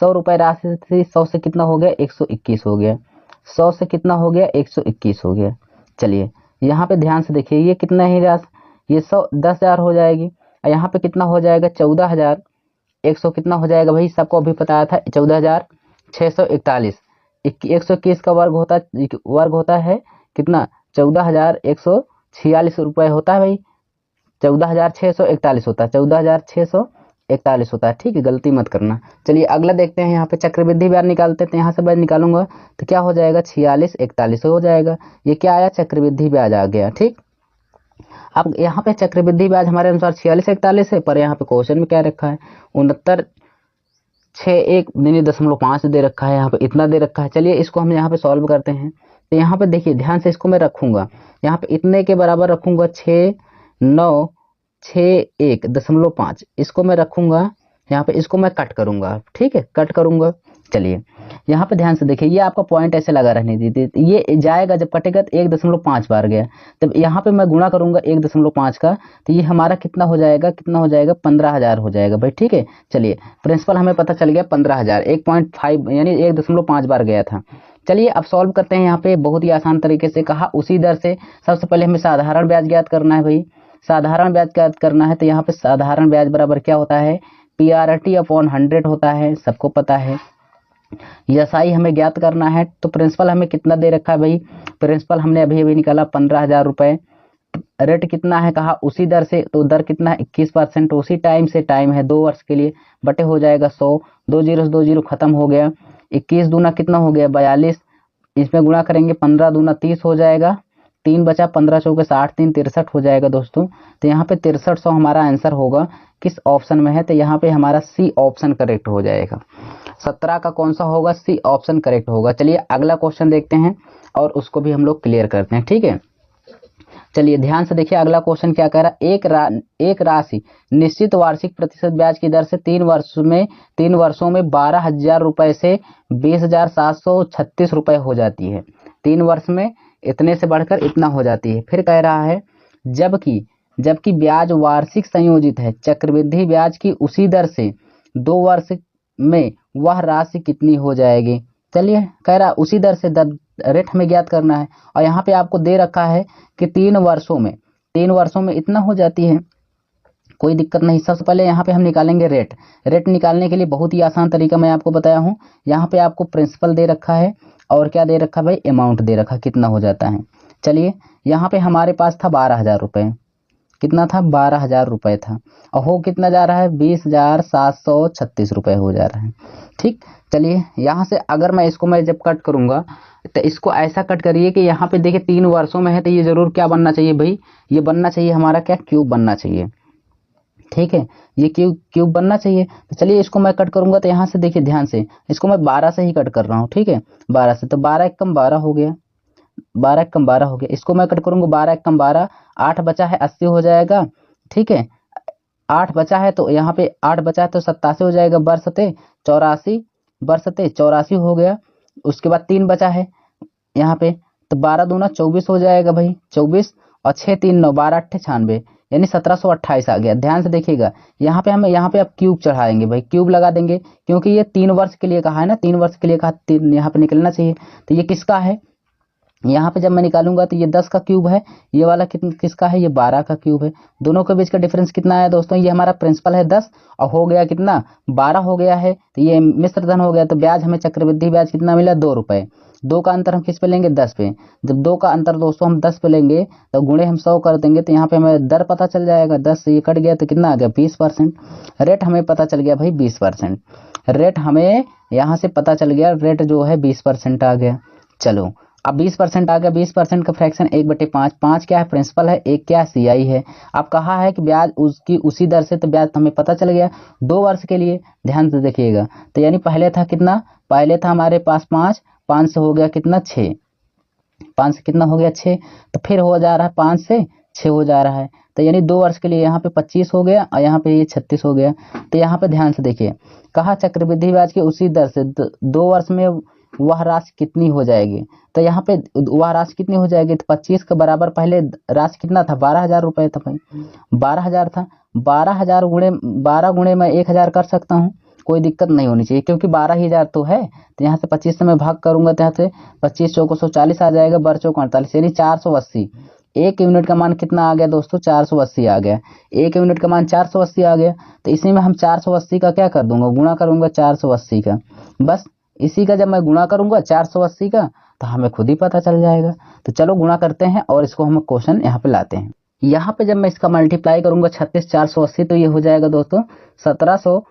[SPEAKER 1] 100 रुपये राशि थी, 100 से कितना हो गया, 121 हो गया। 100 से कितना हो गया, 121 हो गया। चलिए यहाँ पे ध्यान से देखिए, ये कितना ही राशि, ये 10,000 हो जाएगी। और यहाँ पे कितना हो जाएगा, 14,100 कितना हो जाएगा भाई, सबको अभी बताया था 14,641। 121 का वर्ग होता है कितना, 14,146 रुपये होता है भाई, 14,641 होता है, 14,641 होता है। ठीक है, गलती मत करना। चलिए अगला देखते हैं, यहाँ पे चक्रवृद्धि ब्याज निकालते हैं। यहाँ से ब्याज निकालूंगा तो क्या हो जाएगा, 4641 हो जाएगा। ये क्या आया, चक्रवृद्धि ब्याज आ गया। ठीक, अब यहाँ पे चक्रवृद्धि ब्याज हमारे अनुसार 4641 है, पर यहाँ पे क्वेश्चन में क्या रखा है 6961 दे रखा है, यहाँ पे इतना दे रखा है। चलिए इसको हम यहाँ पे सॉल्व करते हैं। तो यहाँ पे देखिए ध्यान से, इसको मैं रखूंगा यहाँ पे इतने के बराबर रखूंगा 6961.5, इसको मैं रखूंगा यहाँ पे, इसको मैं कट करूंगा, ठीक है, कट करूंगा। चलिए यहाँ पे ध्यान से देखिए, ये आपका पॉइंट ऐसे लगा रहने दीजिए, ये जाएगा जब कटेगा तो 1.5 बार गया, तब यहाँ पे मैं गुणा करूंगा 1.5 का, तो ये हमारा कितना हो जाएगा, 15,000 हो जाएगा भाई, ठीक है। चलिए प्रिंसिपल हमें पता चल गया 15,000, 1.5 यानी 1.5 बार गया था। चलिए अब सॉल्व करते हैं। यहाँ पे बहुत ही आसान तरीके से कहा, उसी दर से सबसे पहले हमें साधारण ब्याज ज्ञात करना है भाई, साधारण ब्याज ज्ञात करना है। तो यहाँ पे साधारण ब्याज बराबर क्या होता है, PRT/100 होता है, सबको पता है। एसआई हमें ज्ञात करना है, तो प्रिंसिपल हमें कितना दे रखा है भाई, प्रिंसिपल हमने अभी अभी निकाला 15,000 रुपए। रेट कितना है कहा, उसी दर से, तो दर कितना है 21%, उसी टाइम से, टाइम है 2 वर्ष के लिए, बटे हो जाएगा 100, 2 जीरो 2 जीरो खत्म हो गया, 21 दूना कितना हो गया 42, इसमें गुणा करेंगे 15 दूना 30 हो जाएगा, 3 बचा, 15 चौके 60, 3 63 हो जाएगा दोस्तों। तो यहाँ पे 6300 हमारा आंसर होगा, किस ऑप्शन में है, तो यहाँ पे हमारा सी ऑप्शन करेक्ट हो जाएगा। 17 का कौन सा होगा, सी ऑप्शन करेक्ट होगा। चलिए अगला क्वेश्चन देखते हैं और उसको भी हम लोग क्लियर करते हैं, ठीक है। चलिए ध्यान से देखिए अगला क्वेश्चन क्या कह रहा है, एक राशि निश्चित वार्षिक प्रतिशत ब्याज की दर से 3 वर्षों में 12,000 रुपए से 20,736 रुपए हो जाती है। 3 वर्ष में इतने से बढ़कर इतना हो जाती है। फिर कह रहा है जबकि ब्याज वार्षिक संयोजित है, चक्रवृद्धि ब्याज की उसी दर से 2 वर्ष में वह राशि कितनी हो जाएगी। चलिए कह रहा उसी दर से रेट हमें ज्ञात करना है, और यहाँ पे आपको दे रखा है कि 3 वर्षों में इतना हो जाती है, कोई दिक्कत नहीं। सबसे पहले यहाँ पे हम निकालेंगे रेट निकालने के लिए बहुत ही आसान तरीका मैं आपको बताया हूँ। यहाँ पे आपको प्रिंसिपल दे रखा है और क्या दे रखा भाई, अमाउंट दे रखा, कितना हो जाता है। चलिए यहाँ पे हमारे पास था 12,000 रुपए, कितना था 12,000 रुपए था, और हो कितना जा रहा है 20,736 रुपए हो जा रहा है, ठीक। चलिए यहाँ से अगर मैं इसको जब कट करूंगा तो इसको ऐसा कट करिए कि यहाँ पे देखिए 3 वर्षों में है, तो ये जरूर क्या बनना चाहिए भाई, ये बनना चाहिए हमारा क्या, क्यूब बनना चाहिए, ठीक है, ये क्यूब बनना चाहिए। तो चलिए इसको मैं कट करूंगा, तो यहाँ से देखिए ध्यान से, इसको मैं 12 से ही कट कर रहा हूँ, ठीक है, 12 से, तो 12 एकम 12 हो गया, 12 एकम 12 हो गया। इसको मैं कट करूंगा 12 एकम 12, 8 बचा है 80 हो जाएगा, ठीक है, 8 बचा है, तो यहाँ पे 8 बचा है तो 87 हो जाएगा, बरसते 84 हो गया। उसके बाद 3 बचा है यहाँ पे, तो 12 दूना 24 हो जाएगा भाई, 24 और 6 3 9, 12 8 96, यानी 1728 आ गया। ध्यान से देखिएगा, यहाँ पे आप क्यूब चढ़ाएंगे भाई, क्यूब लगा देंगे, क्योंकि ये 3 वर्ष के लिए कहा है ना, 3 वर्ष के लिए कहा, 3 यहाँ पे निकलना चाहिए। तो ये किसका है, यहाँ पे जब मैं निकालूंगा तो ये 10 का क्यूब है, ये वाला किसका है, ये 12 का क्यूब है। दोनों के बीच का डिफरेंस कितना है दोस्तों, ये हमारा प्रिंसिपल है 10 और हो गया कितना 12 हो गया है, तो ये मिश्र धन हो गया। तो ब्याज हमें चक्रवृद्धि ब्याज कितना मिला 2 रुपए, 2 का अंतर हम किस पे लेंगे 10 पे। जब 2 का अंतर दोस्तों हम 10 पे लेंगे तो गुणे हम 100 कर देंगे, तो यहाँ पे हमें दर पता चल जाएगा, 10 से ये कट गया तो कितना आ गया 20%। रेट हमें पता चल गया भाई 20%, रेट हमें यहाँ से पता चल गया, रेट जो है 20% आ गया। चलो अब 20% आ गया, 20% का फ्रैक्शन 1/5, 5 क्या है प्रिंसिपल है, 1 क्या है सीआई है। अब कहा है कि ब्याज उसकी उसी दर से, तो ब्याज हमें पता चल गया 2 वर्ष के लिए। ध्यान से देखिएगा, तो यानी पहले था कितना, पहले था हमारे पास 5 से हो गया कितना 6, 5 से कितना हो गया 6, तो फिर हो जा रहा है 5 से 6 हो जा रहा है, तो यानी 2 वर्ष के लिए यहाँ पे 25 हो गया और यहाँ पे ये 36 हो गया। तो यहाँ पे ध्यान से देखिए, कहा चक्रवृद्धि ब्याज की उसी दर से 2 वर्ष में वह राशि कितनी हो जाएगी। तो यहाँ पे वह राशि कितनी हो जाएगी, तो 25 के बराबर पहले राशि कितना था 12,000 रुपए था भाई, 12,000 था, 12,000 गुणे 12 गुणे मैं 1,000 कर सकता हूँ, कोई दिक्कत नहीं होनी चाहिए, क्योंकि 12,000 तो है। तो यहाँ से 25 से मैं भाग करूंगा, तो यहाँ से 25 चौको 140 आ जाएगा, बर चौक 48, यानी 480। 1 यूनिट का मान कितना आ गया दोस्तों 480 आ गया, 1 यूनिट का मान 480 आ गया। तो इसी में हम 480 का क्या कर दूंगा, गुणा करूंगा 480 का, बस इसी का जब मैं गुणा करूंगा 480 का तो हमें खुद ही पता चल जाएगा। तो चलो गुणा करते हैं और इसको हम क्वेश्चन यहाँ पे लाते हैं। यहाँ पे जब मैं इसका मल्टीप्लाई करूंगा 36 480, तो ये हो जाएगा दोस्तों 1700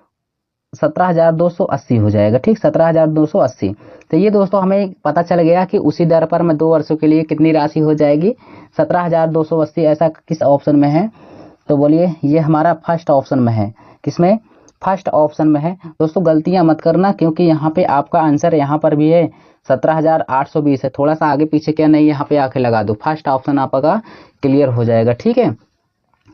[SPEAKER 1] 17,280 हो जाएगा। ठीक, 17,280। तो ये दोस्तों हमें पता चल गया कि उसी दर पर मैं 2 वर्षों के लिए कितनी राशि हो जाएगी, 17,280। ऐसा किस ऑप्शन में है? तो बोलिए, ये हमारा फर्स्ट ऑप्शन में है। किसमें? फर्स्ट ऑप्शन में है। दोस्तों गलतियां मत करना, क्योंकि यहाँ पे आपका आंसर यहाँ पर भी है 17,820 है। थोड़ा सा आगे पीछे क्या नहीं, यहाँ पे आके लगा दो, फर्स्ट ऑप्शन आपका क्लियर हो जाएगा। ठीक है,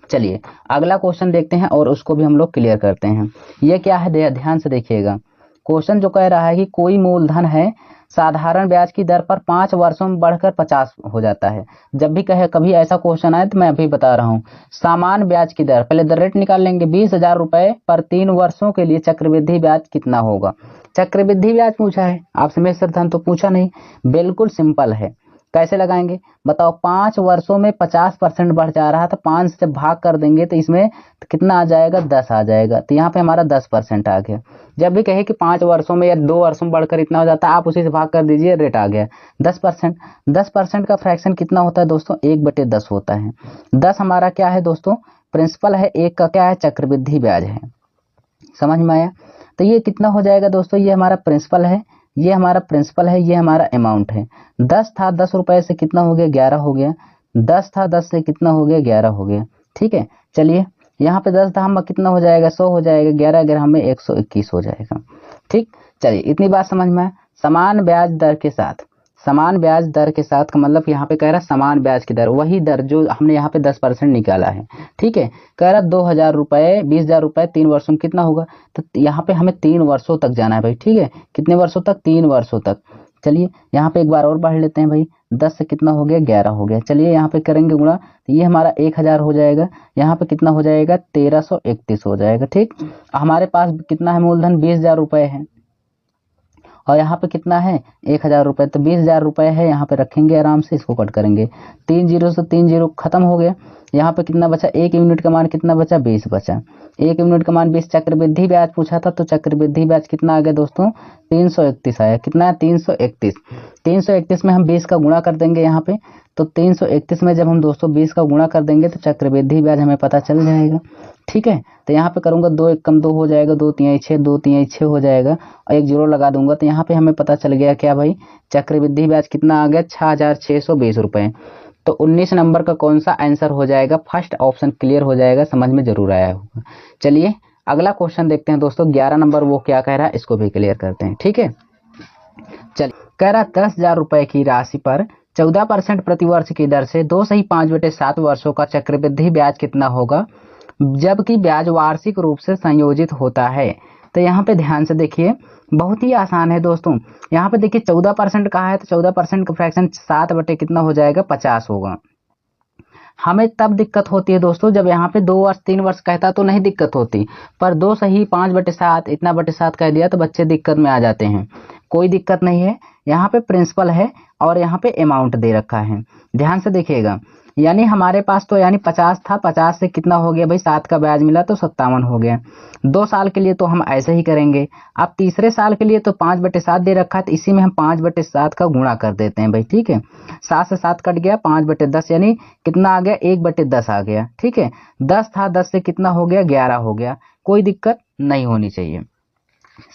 [SPEAKER 1] चलिए अगला क्वेश्चन देखते हैं और उसको भी हम लोग क्लियर करते हैं। ये क्या है, ध्यान से देखिएगा। क्वेश्चन जो कह रहा है कि कोई मूलधन है, साधारण ब्याज की दर पर 5 वर्षों में बढ़कर 50 हो जाता है। जब भी कहे कभी ऐसा क्वेश्चन आए तो मैं अभी बता रहा हूँ, सामान ब्याज की दर, पहले द रेट निकाल लेंगे। 20,000 रुपए पर 3 वर्षों के लिए चक्रवृद्धि ब्याज कितना होगा? चक्रवृद्धि ब्याज पूछा है आपसे, मेसर धन तो पूछा नहीं। बिल्कुल सिंपल है, कैसे लगाएंगे बताओ। 5 वर्षों में 50% बढ़ जा रहा था, 5 से भाग कर देंगे तो इसमें तो कितना आ जाएगा, 10 आ जाएगा। तो यहाँ पे हमारा 10% आ गया। जब भी कहे कि 5 वर्षों में या 2 वर्षों में बढ़कर इतना हो जाता है, आप उसी से भाग कर दीजिए, रेट आ गया 10%। 10% का फ्रैक्शन कितना होता है दोस्तों? 1/10 होता है। 10 हमारा क्या है दोस्तों? प्रिंसिपल है। 1 का क्या है? चक्रवृद्धि ब्याज है। समझ में आया? तो ये कितना हो जाएगा दोस्तों? ये हमारा प्रिंसिपल है, ये हमारा प्रिंसिपल है, ये हमारा अमाउंट है। 10 था, 10 रुपए से कितना हो गया? 11 हो गया। 10 था, 10 से कितना हो गया? 11 हो गया। ठीक है, चलिए यहाँ पे 10 था, हम कितना हो जाएगा? 100 हो जाएगा। 11 11 हमें 121 हो जाएगा। ठीक, चलिए इतनी बात समझ में आए। समान ब्याज दर के साथ, समान ब्याज दर के साथ का मतलब यहाँ पे कह रहा है समान ब्याज की दर, वही दर जो हमने यहाँ पे 10% निकाला है। ठीक है, कह रहा 2,000 रुपए, 20,000 रुपए 3 वर्षों में कितना होगा? तो यहाँ पे हमें 3 वर्षों तक जाना है भाई। ठीक है, कितने वर्षों तक? 3 वर्षों तक। चलिए यहाँ पे एक बार और बढ़ लेते हैं भाई। 10 से कितना हो गया? 11 हो गया। चलिए यहाँ पे करेंगे गुणा, तो ये हमारा 1,000 हो जाएगा। यहाँ पे कितना हो जाएगा? 1331 हो जाएगा। ठीक, हमारे पास कितना है मूलधन? 20,000 रुपए है, और यहाँ पे कितना है? 1,000 रुपए। तो 20,000 रुपए है, यहाँ पे रखेंगे आराम से, इसको कट करेंगे। 3 जीरो से 3 जीरो खत्म हो गया। यहाँ पे कितना बचा? 1 यूनिट का मान कितना बचा? 20 बचा। 1 यूनिट का मान 20। चक्रवृद्धि ब्याज पूछा था, तो चक्रवृद्धि ब्याज कितना आ गया दोस्तों? 331 आया। कितना है? 331। 331 में हम 20 का गुणा कर देंगे यहाँ पे, तो 331 में जब हम दोस्तों 20 का गुणा कर देंगे तो चक्रवृद्धि ब्याज हमें पता चल जाएगा। ठीक है, तो यहाँ पे करूंगा 2 1 कम 2 हो जाएगा, 2 3 6, 2 3 6 हो जाएगा, और एक जीरो लगा दूंगा। तो यहाँ पे हमें पता चल गया क्या भाई? चक्रवृद्धि ब्याज कितना आ गया? 6,620 रुपए। तो 19 नंबर का कौन सा आंसर हो जाएगा? फर्स्ट ऑप्शन क्लियर हो जाएगा। समझ में जरूर आया होगा। चलिए अगला क्वेश्चन देखते हैं दोस्तों। 11 नंबर वो क्या कह रहा है, इसको भी क्लियर करते हैं। ठीक है, चलिए कह रहा 10,000 रुपए की राशि पर 14% प्रतिवर्ष की दर से 2 सही 5/7 वर्षों का चक्रवृद्धि ब्याज कितना होगा, जबकि ब्याज वार्षिक रूप से संयोजित होता है। तो यहाँ पे ध्यान से देखिए, बहुत ही आसान है दोस्तों। यहाँ पे देखिए 14% कहा है, तो 14% का फ्रैक्शन 7 बटे कितना हो जाएगा? 50 होगा। हमें तब दिक्कत होती है दोस्तों जब यहाँ पे 2 वर्ष 3 वर्ष कहता तो नहीं दिक्कत होती, पर 2 सही 5/7 इतना बटे 7 कह दिया तो बच्चे दिक्कत में आ जाते हैं। कोई दिक्कत नहीं है, यहाँ पे प्रिंसिपल है और यहाँ पे अमाउंट दे रखा है। ध्यान से देखिएगा, यानी हमारे पास तो यानी 50 था, 50 से कितना हो गया भाई? 7 का ब्याज मिला तो 57 हो गया। 2 साल के लिए तो हम ऐसे ही करेंगे। अब तीसरे साल के लिए तो 5/7 दे रखा है, तो इसी में हम 5/7 का गुणा कर देते हैं भाई। ठीक है, 7 से 7 कट गया, 5/10 यानी कितना आ गया? 1/10 आ गया। ठीक है, 10 था, 10 से कितना हो गया? 11 हो गया। कोई दिक्कत नहीं होनी चाहिए।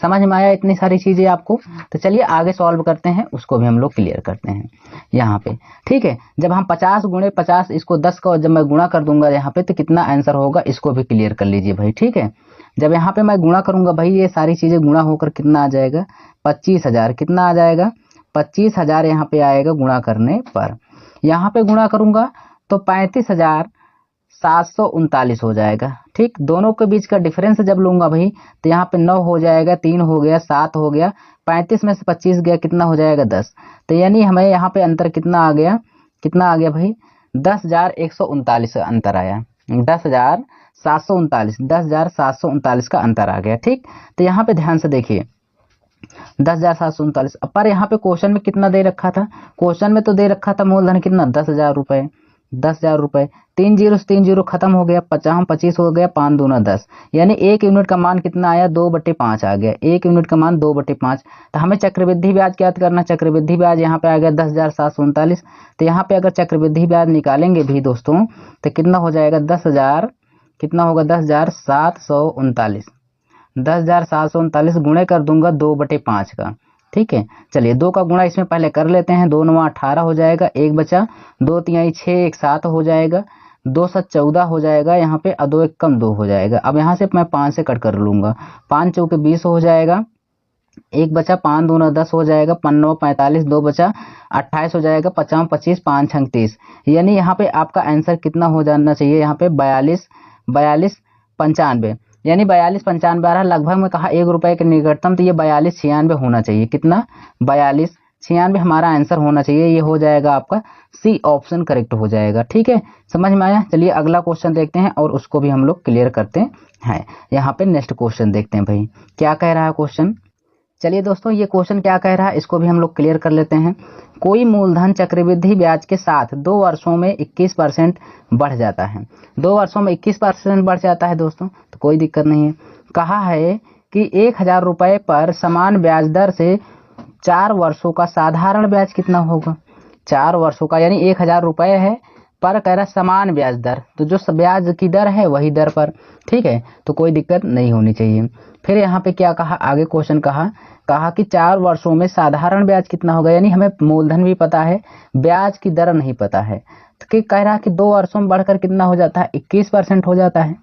[SPEAKER 1] समझ में आया इतनी सारी चीजें आपको? तो चलिए आगे सॉल्व करते हैं, उसको भी हम लोग क्लियर करते हैं यहाँ पे। ठीक है, जब हम 50 गुणे 50, इसको 10 का जब मैं गुणा कर दूंगा यहाँ पे तो कितना आंसर होगा, इसको भी क्लियर कर लीजिए भाई। ठीक है, जब यहाँ पे मैं गुणा करूंगा भाई, ये सारी चीजें गुणा होकर कितना आ जाएगा? 25,000। कितना आ जाएगा? 25,000 यहाँ पे आएगा गुणा करने पर। यहाँ पे गुणा करूंगा तो 35,739 हो जाएगा। ठीक, दोनों के बीच का डिफरेंस जब लूंगा भाई तो यहाँ पे 9 हो जाएगा, 3 हो गया, 7 हो गया, 35 में से 25 गया, कितना हो जाएगा? 10। तो यानी हमें यहाँ पे अंतर कितना आ गया? कितना आ गया भाई? 10,139 अंतर आया। 10,739, 10,739 का अंतर आ गया। ठीक, तो यहाँ पे ध्यान से देखिए, 10,739। पर यहाँ पे क्वेश्चन में कितना दे रखा था? क्वेश्चन में तो दे रखा था मूलधन कितना? 10,000 रुपए। 10,000 रुपए, 3 जीरो से 3 जीरो खत्म हो गया, 50 25 हो गया, 5 दूना 10, यानी 1 यूनिट का मान कितना आया? 2/5 आ गया। 1 यूनिट का मान 2/5। तो हमें चक्रवृद्धि ब्याज क्या करना? चक्रवृद्धि ब्याज यहाँ पे आ गया 10,739। तो यहाँ पे अगर चक्रवृद्धि ब्याज निकालेंगे भी दोस्तों तो कितना हो जाएगा? 10,000, कितना होगा? 10,739। 10,739 गुणे कर दूंगा 2/5 का। ठीक है, चलिए 2 का गुणा इसमें पहले कर लेते हैं। 2 9 18 हो जाएगा, 1 बचा, 2 तिहाई 6, 1 7 हो जाएगा, 2 7 14 हो जाएगा यहाँ पे, और 2 1 कम 2 हो जाएगा। अब यहाँ से मैं 5 से कट कर लूंगा, 5 चौके 20 हो जाएगा, 1 बचा, 5 दूना 10 हो जाएगा, 5 9 45, 2 बचा 28 हो जाएगा, 50 25, 5 6 30। यानी यहाँ पे आपका आंसर कितना हो जाना चाहिए, यहाँ पे 42 95, यानी 42 95 आ रहा। लगभग में कहा 1 रुपए के निकटतम, तो ये 42 96 होना चाहिए। कितना, 42 96 हमारा आंसर होना चाहिए। ये हो जाएगा आपका सी ऑप्शन करेक्ट हो जाएगा। ठीक है, समझ में आया। चलिए अगला क्वेश्चन देखते हैं और उसको भी हम लोग क्लियर करते हैं। यहाँ पे नेक्स्ट क्वेश्चन देखते हैं भाई क्या कह रहा है क्वेश्चन। चलिए दोस्तों, ये क्वेश्चन क्या कह रहा है इसको भी हम लोग क्लियर कर लेते हैं। कोई मूलधन चक्रवृद्धि ब्याज के साथ 2 वर्षों में 21% बढ़ जाता है। 2 वर्षों में 21% बढ़ जाता है दोस्तों, तो कोई दिक्कत नहीं है। कहा है कि 1,000 रुपए पर समान ब्याज दर से 4 वर्षों का साधारण ब्याज कितना होगा। 4 वर्षों का यानी 1,000 रुपए है, पर कह रहा समान ब्याज दर, तो जो ब्याज की दर है वही दर पर। ठीक है, तो कोई दिक्कत नहीं होनी चाहिए। फिर यहाँ पे क्या कहा, आगे क्वेश्चन कहा कि 4 वर्षों में साधारण ब्याज कितना होगा, यानी हमें मूलधन भी पता है, ब्याज की दर नहीं पता है। तो कह रहा कि 2 वर्षों में बढ़कर कितना हो जाता है, 21% हो जाता है।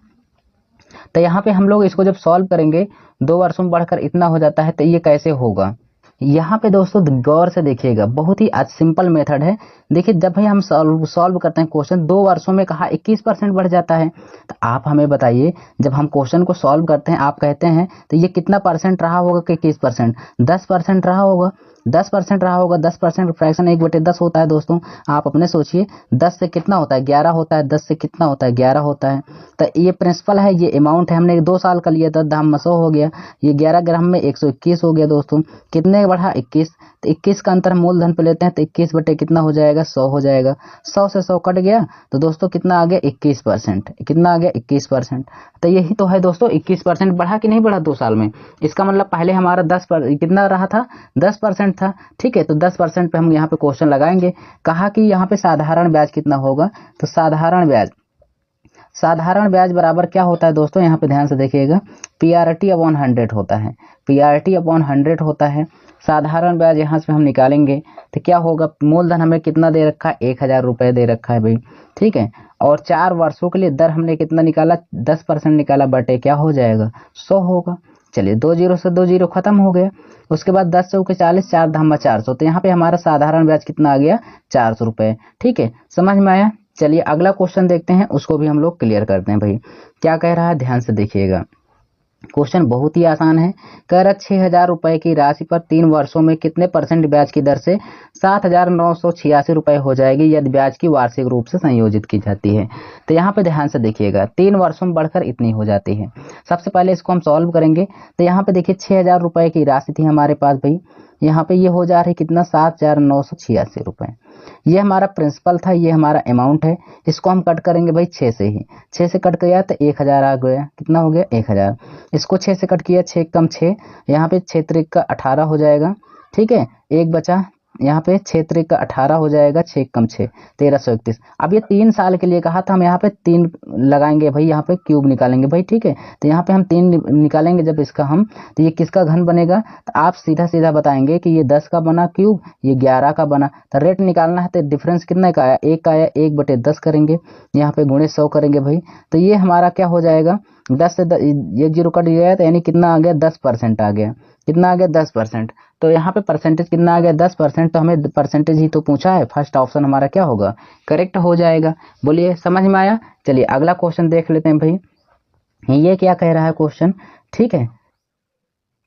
[SPEAKER 1] तो यहाँ पे हम लोग इसको जब सॉल्व करेंगे, 2 वर्षों में बढ़कर इतना हो जाता है, तो ये कैसे होगा। यहाँ पे दोस्तों गौर से देखिएगा, बहुत ही सिंपल मेथड है। देखिए जब भाई हम सॉल्व करते हैं क्वेश्चन, 2 वर्षों में कहा 21% बढ़ जाता है, तो आप हमें बताइए जब हम क्वेश्चन को सॉल्व करते हैं, आप कहते हैं तो ये कितना परसेंट रहा होगा कि 21%, 10% रहा होगा, 10% रहा होगा। 10% फ्रैक्शन 1/10 होता है दोस्तों। आप अपने सोचिए, 10 से कितना होता है, 11 होता है, 10 से कितना होता है, 11 होता है। तो ये प्रिंसिपल है, ये अमाउंट है, हमने 2 साल का लिया था, 10 हो गया, ये 11 ग्राम में 121 हो गया दोस्तों। कितने बढ़ा, 21। तो 21 का अंतर मूलधन पे लेते हैं, तो 21 बटे कितना हो जाएगा, 100 हो जाएगा। 100 से 100 कट गया, तो दोस्तों कितना आ गया, 21%। कितना आ गया, 21%। तो यही तो है दोस्तों, 21% बढ़ा कि नहीं बढ़ा 2 साल में। इसका मतलब पहले हमारा कितना रहा था, 10% था। ठीक है, तो 10% पे हम यहाँ पे क्वेश्चन लगाएंगे। कहा कि यहाँ पे साधारण ब्याज कितना होगा, तो साधारण ब्याज बराबर क्या होता है दोस्तों, यहाँ पे ध्यान से देखिएगा, PRT अपॉन 100 होता है। PRT अपॉन 100 होता है। साधारण ब्याज यहाँ से हम निकालेंगे तो क्या होगा, मूलधन हमें कितना दे रखा है, 1,000 रुपए दे रखा है भाई। ठीक है, और 4 वर्षों के लिए दर हमने कितना निकाला, 10% निकाला, बटे क्या हो जाएगा, 100 होगा। चलिए 2 0 से 2 0 खत्म हो गया। उसके बाद 10 चौके 40, 4 धामा 400, तो यहाँ पे हमारा साधारण ब्याज कितना आ गया, 400 रुपए। ठीक है, समझ में आया। चलिए अगला क्वेश्चन देखते हैं, उसको भी हम लोग क्लियर करते हैं भाई क्या कह रहा है, ध्यान से देखिएगा। क्वेश्चन बहुत ही आसान है। कह रहा 6,000 रुपए की राशि पर 3 वर्षों में कितने % ब्याज की दर से 7,986 रुपए हो जाएगी यदि ब्याज की वार्षिक रूप से संयोजित की जाती है। तो यहाँ पे ध्यान से देखिएगा, 3 वर्षों में बढ़कर इतनी हो जाती है। सबसे पहले इसको हम सॉल्व करेंगे। तो यहाँ पे देखिए 6,000 रुपए की राशि थी हमारे पास भाई, यहाँ पे ये हो जा रही कितना, 7,986 रुपए। ये हमारा प्रिंसिपल था, ये हमारा अमाउंट है। इसको हम कट करेंगे भाई 6 से ही, 6 से कट किया तो 1,000 आ गया। कितना हो गया, 1,000। इसको 6 से कट किया, 6 कम 6, यहाँ पे 6 त्रिक का 18 हो जाएगा। ठीक है, 1 बचा, यहाँ पे 6 त्रिक का 18 हो जाएगा, 6 कम 6 1331। अब ये 3 साल के लिए कहा था, हम यहाँ पे 3 लगाएंगे भाई, यहाँ पे क्यूब निकालेंगे भाई। ठीक है, तो यहाँ पे हम 3 निकालेंगे जब इसका हम, तो ये किसका घन बनेगा, तो आप सीधा सीधा बताएंगे कि ये 10 का बना क्यूब, ये 11 का बना। तो रेट निकालना है, तो डिफरेंस कितने का आया, 1 का आया, 1/10 करेंगे, यहाँ पे गुणे 100 करेंगे भाई। तो ये हमारा क्या हो जाएगा, 10 से 1 0 कट गया, तो यानी कितना आ गया, 10% आ गया। कितना आ गया, 10%। तो यहाँ पे परसेंटेज कितना आ गया, 10%। तो हमें परसेंटेज ही तो पूछा है, फर्स्ट ऑप्शन हमारा क्या होगा, करेक्ट हो जाएगा। बोलिए समझ में आया। चलिए अगला क्वेश्चन देख लेते हैं भाई, ये क्या कह रहा है क्वेश्चन। ठीक है,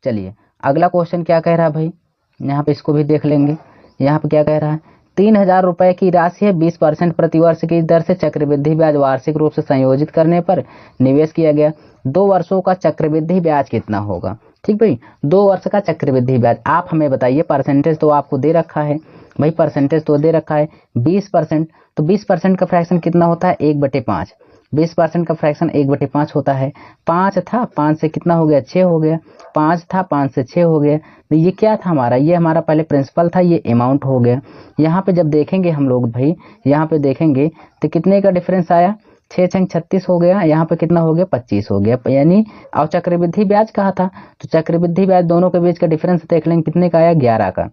[SPEAKER 1] चलिए अगला क्वेश्चन क्या कह रहा है भाई, यहाँ पे इसको भी देख लेंगे। यहाँ पे क्या कह रहा है, 3,000 रुपए की राशि है, 20% प्रतिवर्ष की दर से चक्रवृद्धि ब्याज वार्षिक रूप से संयोजित करने पर निवेश किया गया। 2 वर्षों का चक्रवृद्धि ब्याज कितना होगा। ठीक भाई, 2 वर्ष का चक्रवृद्धि ब्याज आप हमें बताइए। परसेंटेज तो आपको दे रखा है भाई, परसेंटेज तो दे रखा है 20%। तो 20% का फ्रैक्शन कितना होता है, 1/5। 20% का फ्रैक्शन 1/5 होता है। 5 था, 5 से कितना हो गया, 6 हो गया। 5 था, 5 से 6 हो गया। तो ये क्या था हमारा, ये हमारा पहले प्रिंसिपल था, ये अमाउंट हो गया। यहाँ पे जब देखेंगे हम लोग भाई, यहाँ पे देखेंगे तो कितने का डिफरेंस आया, 6 6 36 हो गया, यहाँ पे कितना हो गया 25 हो गया, यानी और चक्रवृद्धि ब्याज कहा था, तो चक्रवृद्धि ब्याज दोनों के बीच का डिफरेंस देख लेंगे कितने का आया 11 का।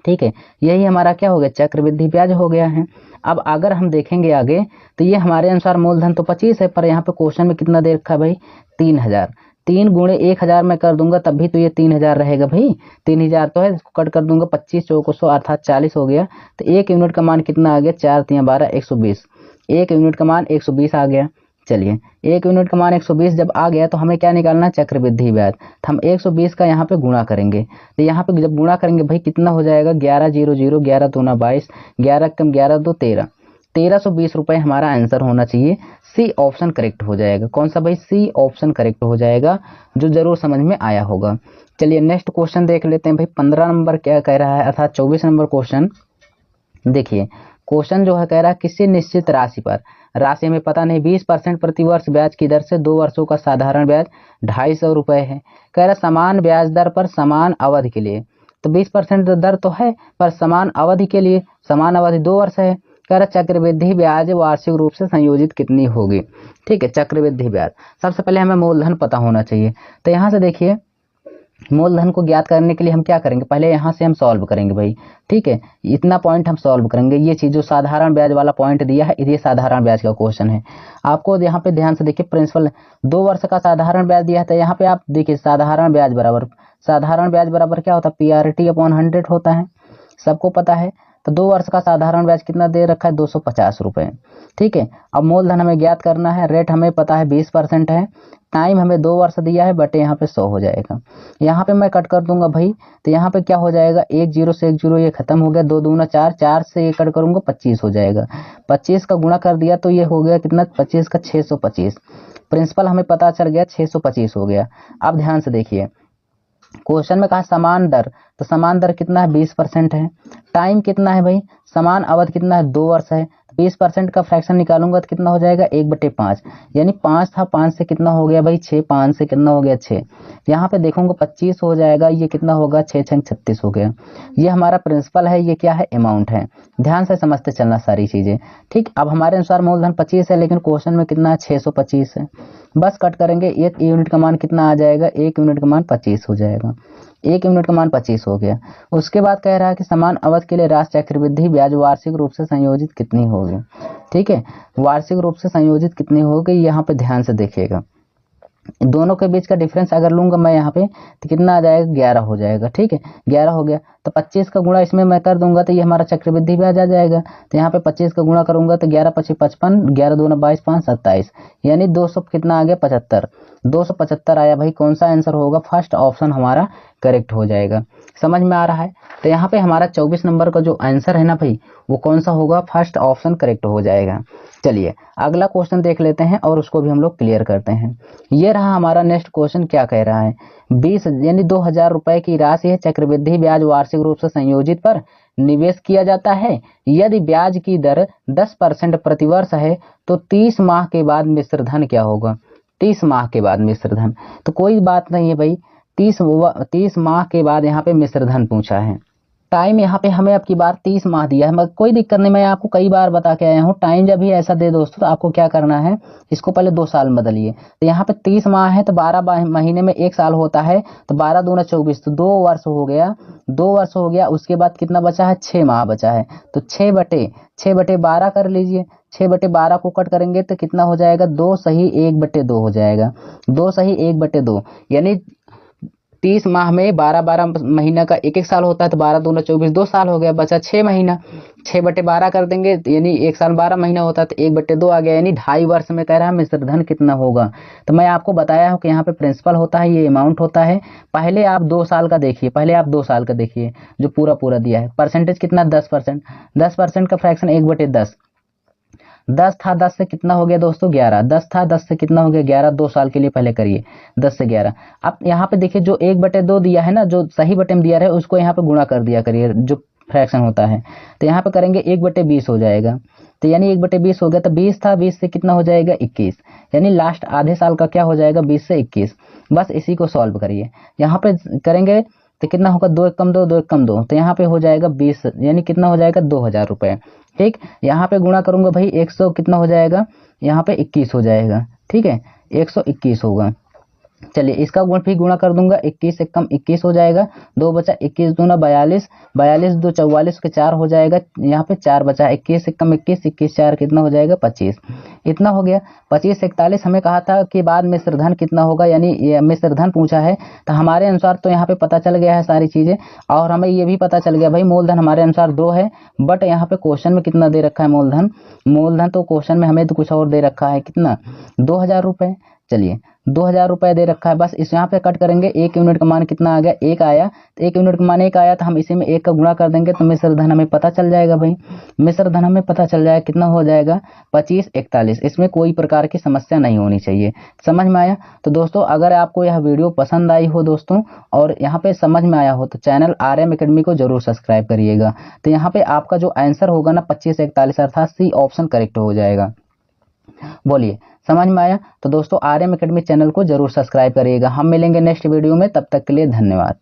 [SPEAKER 1] ठीक है, यही हमारा क्या हो गया चक्रवृद्धि ब्याज हो गया है। अब अगर हम देखेंगे आगे तो ये हमारे अनुसार मूलधन तो 25 है, पर यहाँ पे क्वेश्चन में कितना दे रखा है भाई 3000। 3 गुणे 1000 में कर दूंगा तब भी तो ये 3000 रहेगा भाई, 3000 तो है, इसको कट कर दूंगा 25 चौको 100 अर्थात 40 हो गया। तो 1 यूनिट का मान कितना आ गया 4 3 12 120, 1 यूनिट का मान 120 आ गया। चलिए 1 यूनिट का मान 120 जब आ गया तो हमें क्या निकालना है चक्रवृद्धि ब्याज, तो हम 120 का यहाँ पे गुणा करेंगे, तो यहाँ पे जब गुणा करेंगे भाई कितना हो जाएगा 11 0 0 11 दूना 22, 11 कम 11 2 13, 1320 रुपए हमारा आंसर होना चाहिए। सी ऑप्शन करेक्ट हो जाएगा। कौन सा भाई सी ऑप्शन करेक्ट हो जाएगा, जो जरूर समझ में आया होगा। चलिए नेक्स्ट क्वेश्चन देख लेते हैं भाई 15 नंबर क्या कह रहा है, अर्थात 24 नंबर क्वेश्चन देखिए। क्वेश्चन जो है कह रहा है किसी निश्चित राशि पर, राशि हमें पता नहीं, 20% प्रति वर्ष ब्याज की दर से 2 वर्षों का साधारण ब्याज 250 रुपए है। कह रहा समान ब्याज दर पर समान अवधि के लिए, तो 20% दर तो है पर समान अवधि के लिए, समान अवधि 2 वर्ष है। कह रहा चक्रवृद्धि ब्याज वार्षिक रूप से संयोजित कितनी होगी। ठीक है, चक्रवृद्धि ब्याज सबसे पहले हमें मूलधन पता होना चाहिए, तो यहाँ से देखिए मूलधन को ज्ञात करने के लिए हम क्या करेंगे, पहले यहाँ से हम सॉल्व करेंगे भाई। ठीक है, इतना पॉइंट हम सॉल्व करेंगे, ये चीज जो साधारण ब्याज वाला पॉइंट दिया है ये साधारण ब्याज का क्वेश्चन है। आपको यहाँ पे ध्यान से देखिए प्रिंसिपल 2 वर्ष का साधारण ब्याज दिया है, तो यहाँ पे आप देखिए साधारण ब्याज बराबर क्या होता है PRT/100 होता है, सबको पता है। तो 2 वर्ष का साधारण ब्याज कितना दे रखा है 250 रुपए। ठीक है, अब मूलधन हमें ज्ञात करना है, रेट हमें पता है 20% है, टाइम हमें 2 वर्ष दिया है, बटे यहाँ पे 100 हो जाएगा। यहाँ पे मैं कट कर दूंगा भाई, तो यहाँ पे क्या हो जाएगा 1 0 से 1 0 ये खत्म हो गया, 2 दूना 4, 4 से ये कट करूंगा 25 हो जाएगा। 25 का गुणा कर दिया तो ये हो गया कितना 25 का 625, प्रिंसिपल हमें पता चल गया 625 हो गया। अब ध्यान से देखिए क्वेश्चन में कहा समान दर, तो समान दर कितना है 20% है। टाइम कितना है भाई, समान अवधि कितना है 2 वर्ष है। 20% का फ्रैक्शन निकालूंगा तो कितना हो जाएगा 1/5, यानी 5 था, 5 से कितना हो गया भाई 6, 5 से कितना हो गया 6। यहाँ पे देखूंगा 25 हो जाएगा, ये कितना होगा 6 6 36 हो गया। ये हमारा प्रिंसिपल है, ये क्या है अमाउंट है। ध्यान से समझते चलना सारी चीजें। ठीक, अब हमारे अनुसार मूलधन 25 है, लेकिन क्वेश्चन में कितना है 625 है। बस कट करेंगे, 1 यूनिट का मान कितना आ जाएगा 1 यूनिट का मान 25 हो जाएगा। 1 यूनिट का मान 25 हो गया। उसके बाद कह रहा है कि समान अवधि के लिए राशि चक्रवृद्धि ब्याज वार्षिक रूप से संयोजित कितनी होगी। ठीक है, वार्षिक रूप से संयोजित कितनी होगी, यहाँ पे ध्यान से देखिएगा। दोनों के बीच का डिफरेंस अगर लूंगा मैं यहाँ पे तो कितना आ जाएगा 11 हो जाएगा। ठीक है, 11 हो गया, तो 25 का गुणा इसमें मैं कर दूंगा तो ये हमारा चक्रवृद्धि ब्याज आ जाएगा। तो यहाँ पे 25 का गुणा करूंगा तो 11 25 55, 11 दूना 22, 5 27, यानी 200 कितना आ गया 75, 275 आया भाई। कौन सा आंसर होगा, फर्स्ट ऑप्शन हमारा करेक्ट हो जाएगा। समझ में आ रहा है। तो यहाँ पे हमारा 24 नंबर का जो आंसर है ना भाई, वो कौन सा होगा, फर्स्ट ऑप्शन करेक्ट हो जाएगा। चलिए अगला क्वेश्चन देख लेते हैं और उसको भी हम लोग क्लियर करते हैं। ये रहा हमारा नेक्स्ट क्वेश्चन, क्या कह रहा है 20 यानी 2000 रुपए की राशि है, चक्रवृद्धि ब्याज वार्षिक रूप से संयोजित पर निवेश किया जाता है। यदि ब्याज की दर 10% प्रतिवर्ष है तो 30 माह के बाद मिश्र धन क्या होगा। 30 माह के बाद मिश्र धन, तो कोई बात नहीं है भाई, 30 माह के बाद यहाँ पे मिश्र धन पूछा है। टाइम यहाँ पे हमें अब की बार 30 माह दिया है, मगर कोई दिक्कत नहीं, मैं आपको कई बार बता के आया हूँ। टाइम जब भी ऐसा दे दोस्तों तो आपको क्या करना है, इसको पहले 2 साल में बदलिए। तो यहाँ पे 30 माह है तो 12 महीने में 1 साल होता है, तो 12 दूना 24, तो 2 वर्ष हो गया, 2 वर्ष हो गया। उसके बाद कितना बचा है 6 माह बचा है, तो 6/12 कर लीजिए। 6/12 को कट करेंगे तो कितना हो जाएगा 2 सही 1/2 हो जाएगा, 2 सही 1/2, यानी 30 माह में 12 महीना का 1 साल होता है, तो 12 दूना 24, 2 साल हो गया, बचा 6 महीना। 6/12 कर देंगे यानी 1 साल 12 महीना होता है, तो 1/2 आ गया, यानी 2.5 वर्ष में कह रहा है मिश्र धन कितना होगा। तो मैं आपको बताया हूँ कि यहाँ पे प्रिंसिपल होता है, ये अमाउंट होता है। पहले आप 2 साल का देखिए, जो पूरा दिया है। परसेंटेज कितना 10%, 10% का फ्रैक्शन 1/10, 10 था, 10 से कितना हो गया दोस्तों 11, 10 था, 10 से कितना हो गया 11, 2 साल के लिए पहले करिए 10 से 11। अब यहाँ पे देखिए जो 1/2 दिया है ना, जो सही बटे में दिया है उसको यहाँ पे गुणा कर दिया करिए, जो फ्रैक्शन होता है। तो यहाँ पे करेंगे 1/20 हो जाएगा, तो यानी 1/20 हो गया, तो 20 था, 20 से कितना हो जाएगा 21, यानी लास्ट आधे साल का क्या हो जाएगा 20 से 21। बस इसी को सॉल्व करिए। यहाँ पे करेंगे तो कितना होगा 2 एकम 2, 2 एकम 2, तो यहाँ पे हो जाएगा 20, यानी कितना हो जाएगा 2000 रुपये। ठीक, यहाँ पे गुणा करूंगा भाई 100 कितना हो जाएगा, यहाँ पे 21 हो जाएगा। ठीक है, 121 होगा। चलिए इसका गुण फिर गुणा कर दूंगा, 21 एक कम 21 हो जाएगा, 2 बचा 21 दूना 42, 42 2 44 के 4 हो जाएगा, यहाँ पे 4 बचा, 21 एक कम 21, 21 4 कितना हो जाएगा 25, इतना हो गया। 25 41 हमें कहा था कि बाद मिश्र धन कितना होगा, यानी मिश्र धन पूछा है, तो हमारे अनुसार तो यहाँ पे पता चल गया है सारी चीजें, और हमें ये भी पता चल गया भाई मूलधन हमारे अनुसार 2 है, बट यहाँ पे क्वेश्चन में कितना दे रखा है मूलधन, मूलधन तो क्वेश्चन में हमें तो कुछ और दे रखा है, कितना 2000 रुपये। चलिए 2000 रुपये दे रखा है, बस इस यहाँ पे कट करेंगे, 1 यूनिट का मान कितना आ गया 1 आया, तो 1 यूनिट का मान 1 आया, तो हम इसी में 1 का गुणा कर देंगे तो मिश्र धन हमें पता चल जाएगा भाई, मिश्र धन हमें पता चल जाएगा कितना हो जाएगा 25 41। इसमें कोई प्रकार की समस्या नहीं होनी चाहिए, समझ में आया। तो दोस्तों अगर आपको यह वीडियो पसंद आई हो दोस्तों, और यहाँ पे समझ में आया हो, तो चैनल RM एकेडमी को जरूर सब्सक्राइब करिएगा। तो यहाँ पे आपका जो आंसर होगा ना 25 41 अर्थात सी ऑप्शन करेक्ट हो जाएगा। बोलिए समझ में आया। तो दोस्तों RM एकेडमी चैनल को जरूर सब्सक्राइब करिएगा। हम मिलेंगे नेक्स्ट वीडियो में, तब तक के लिए धन्यवाद।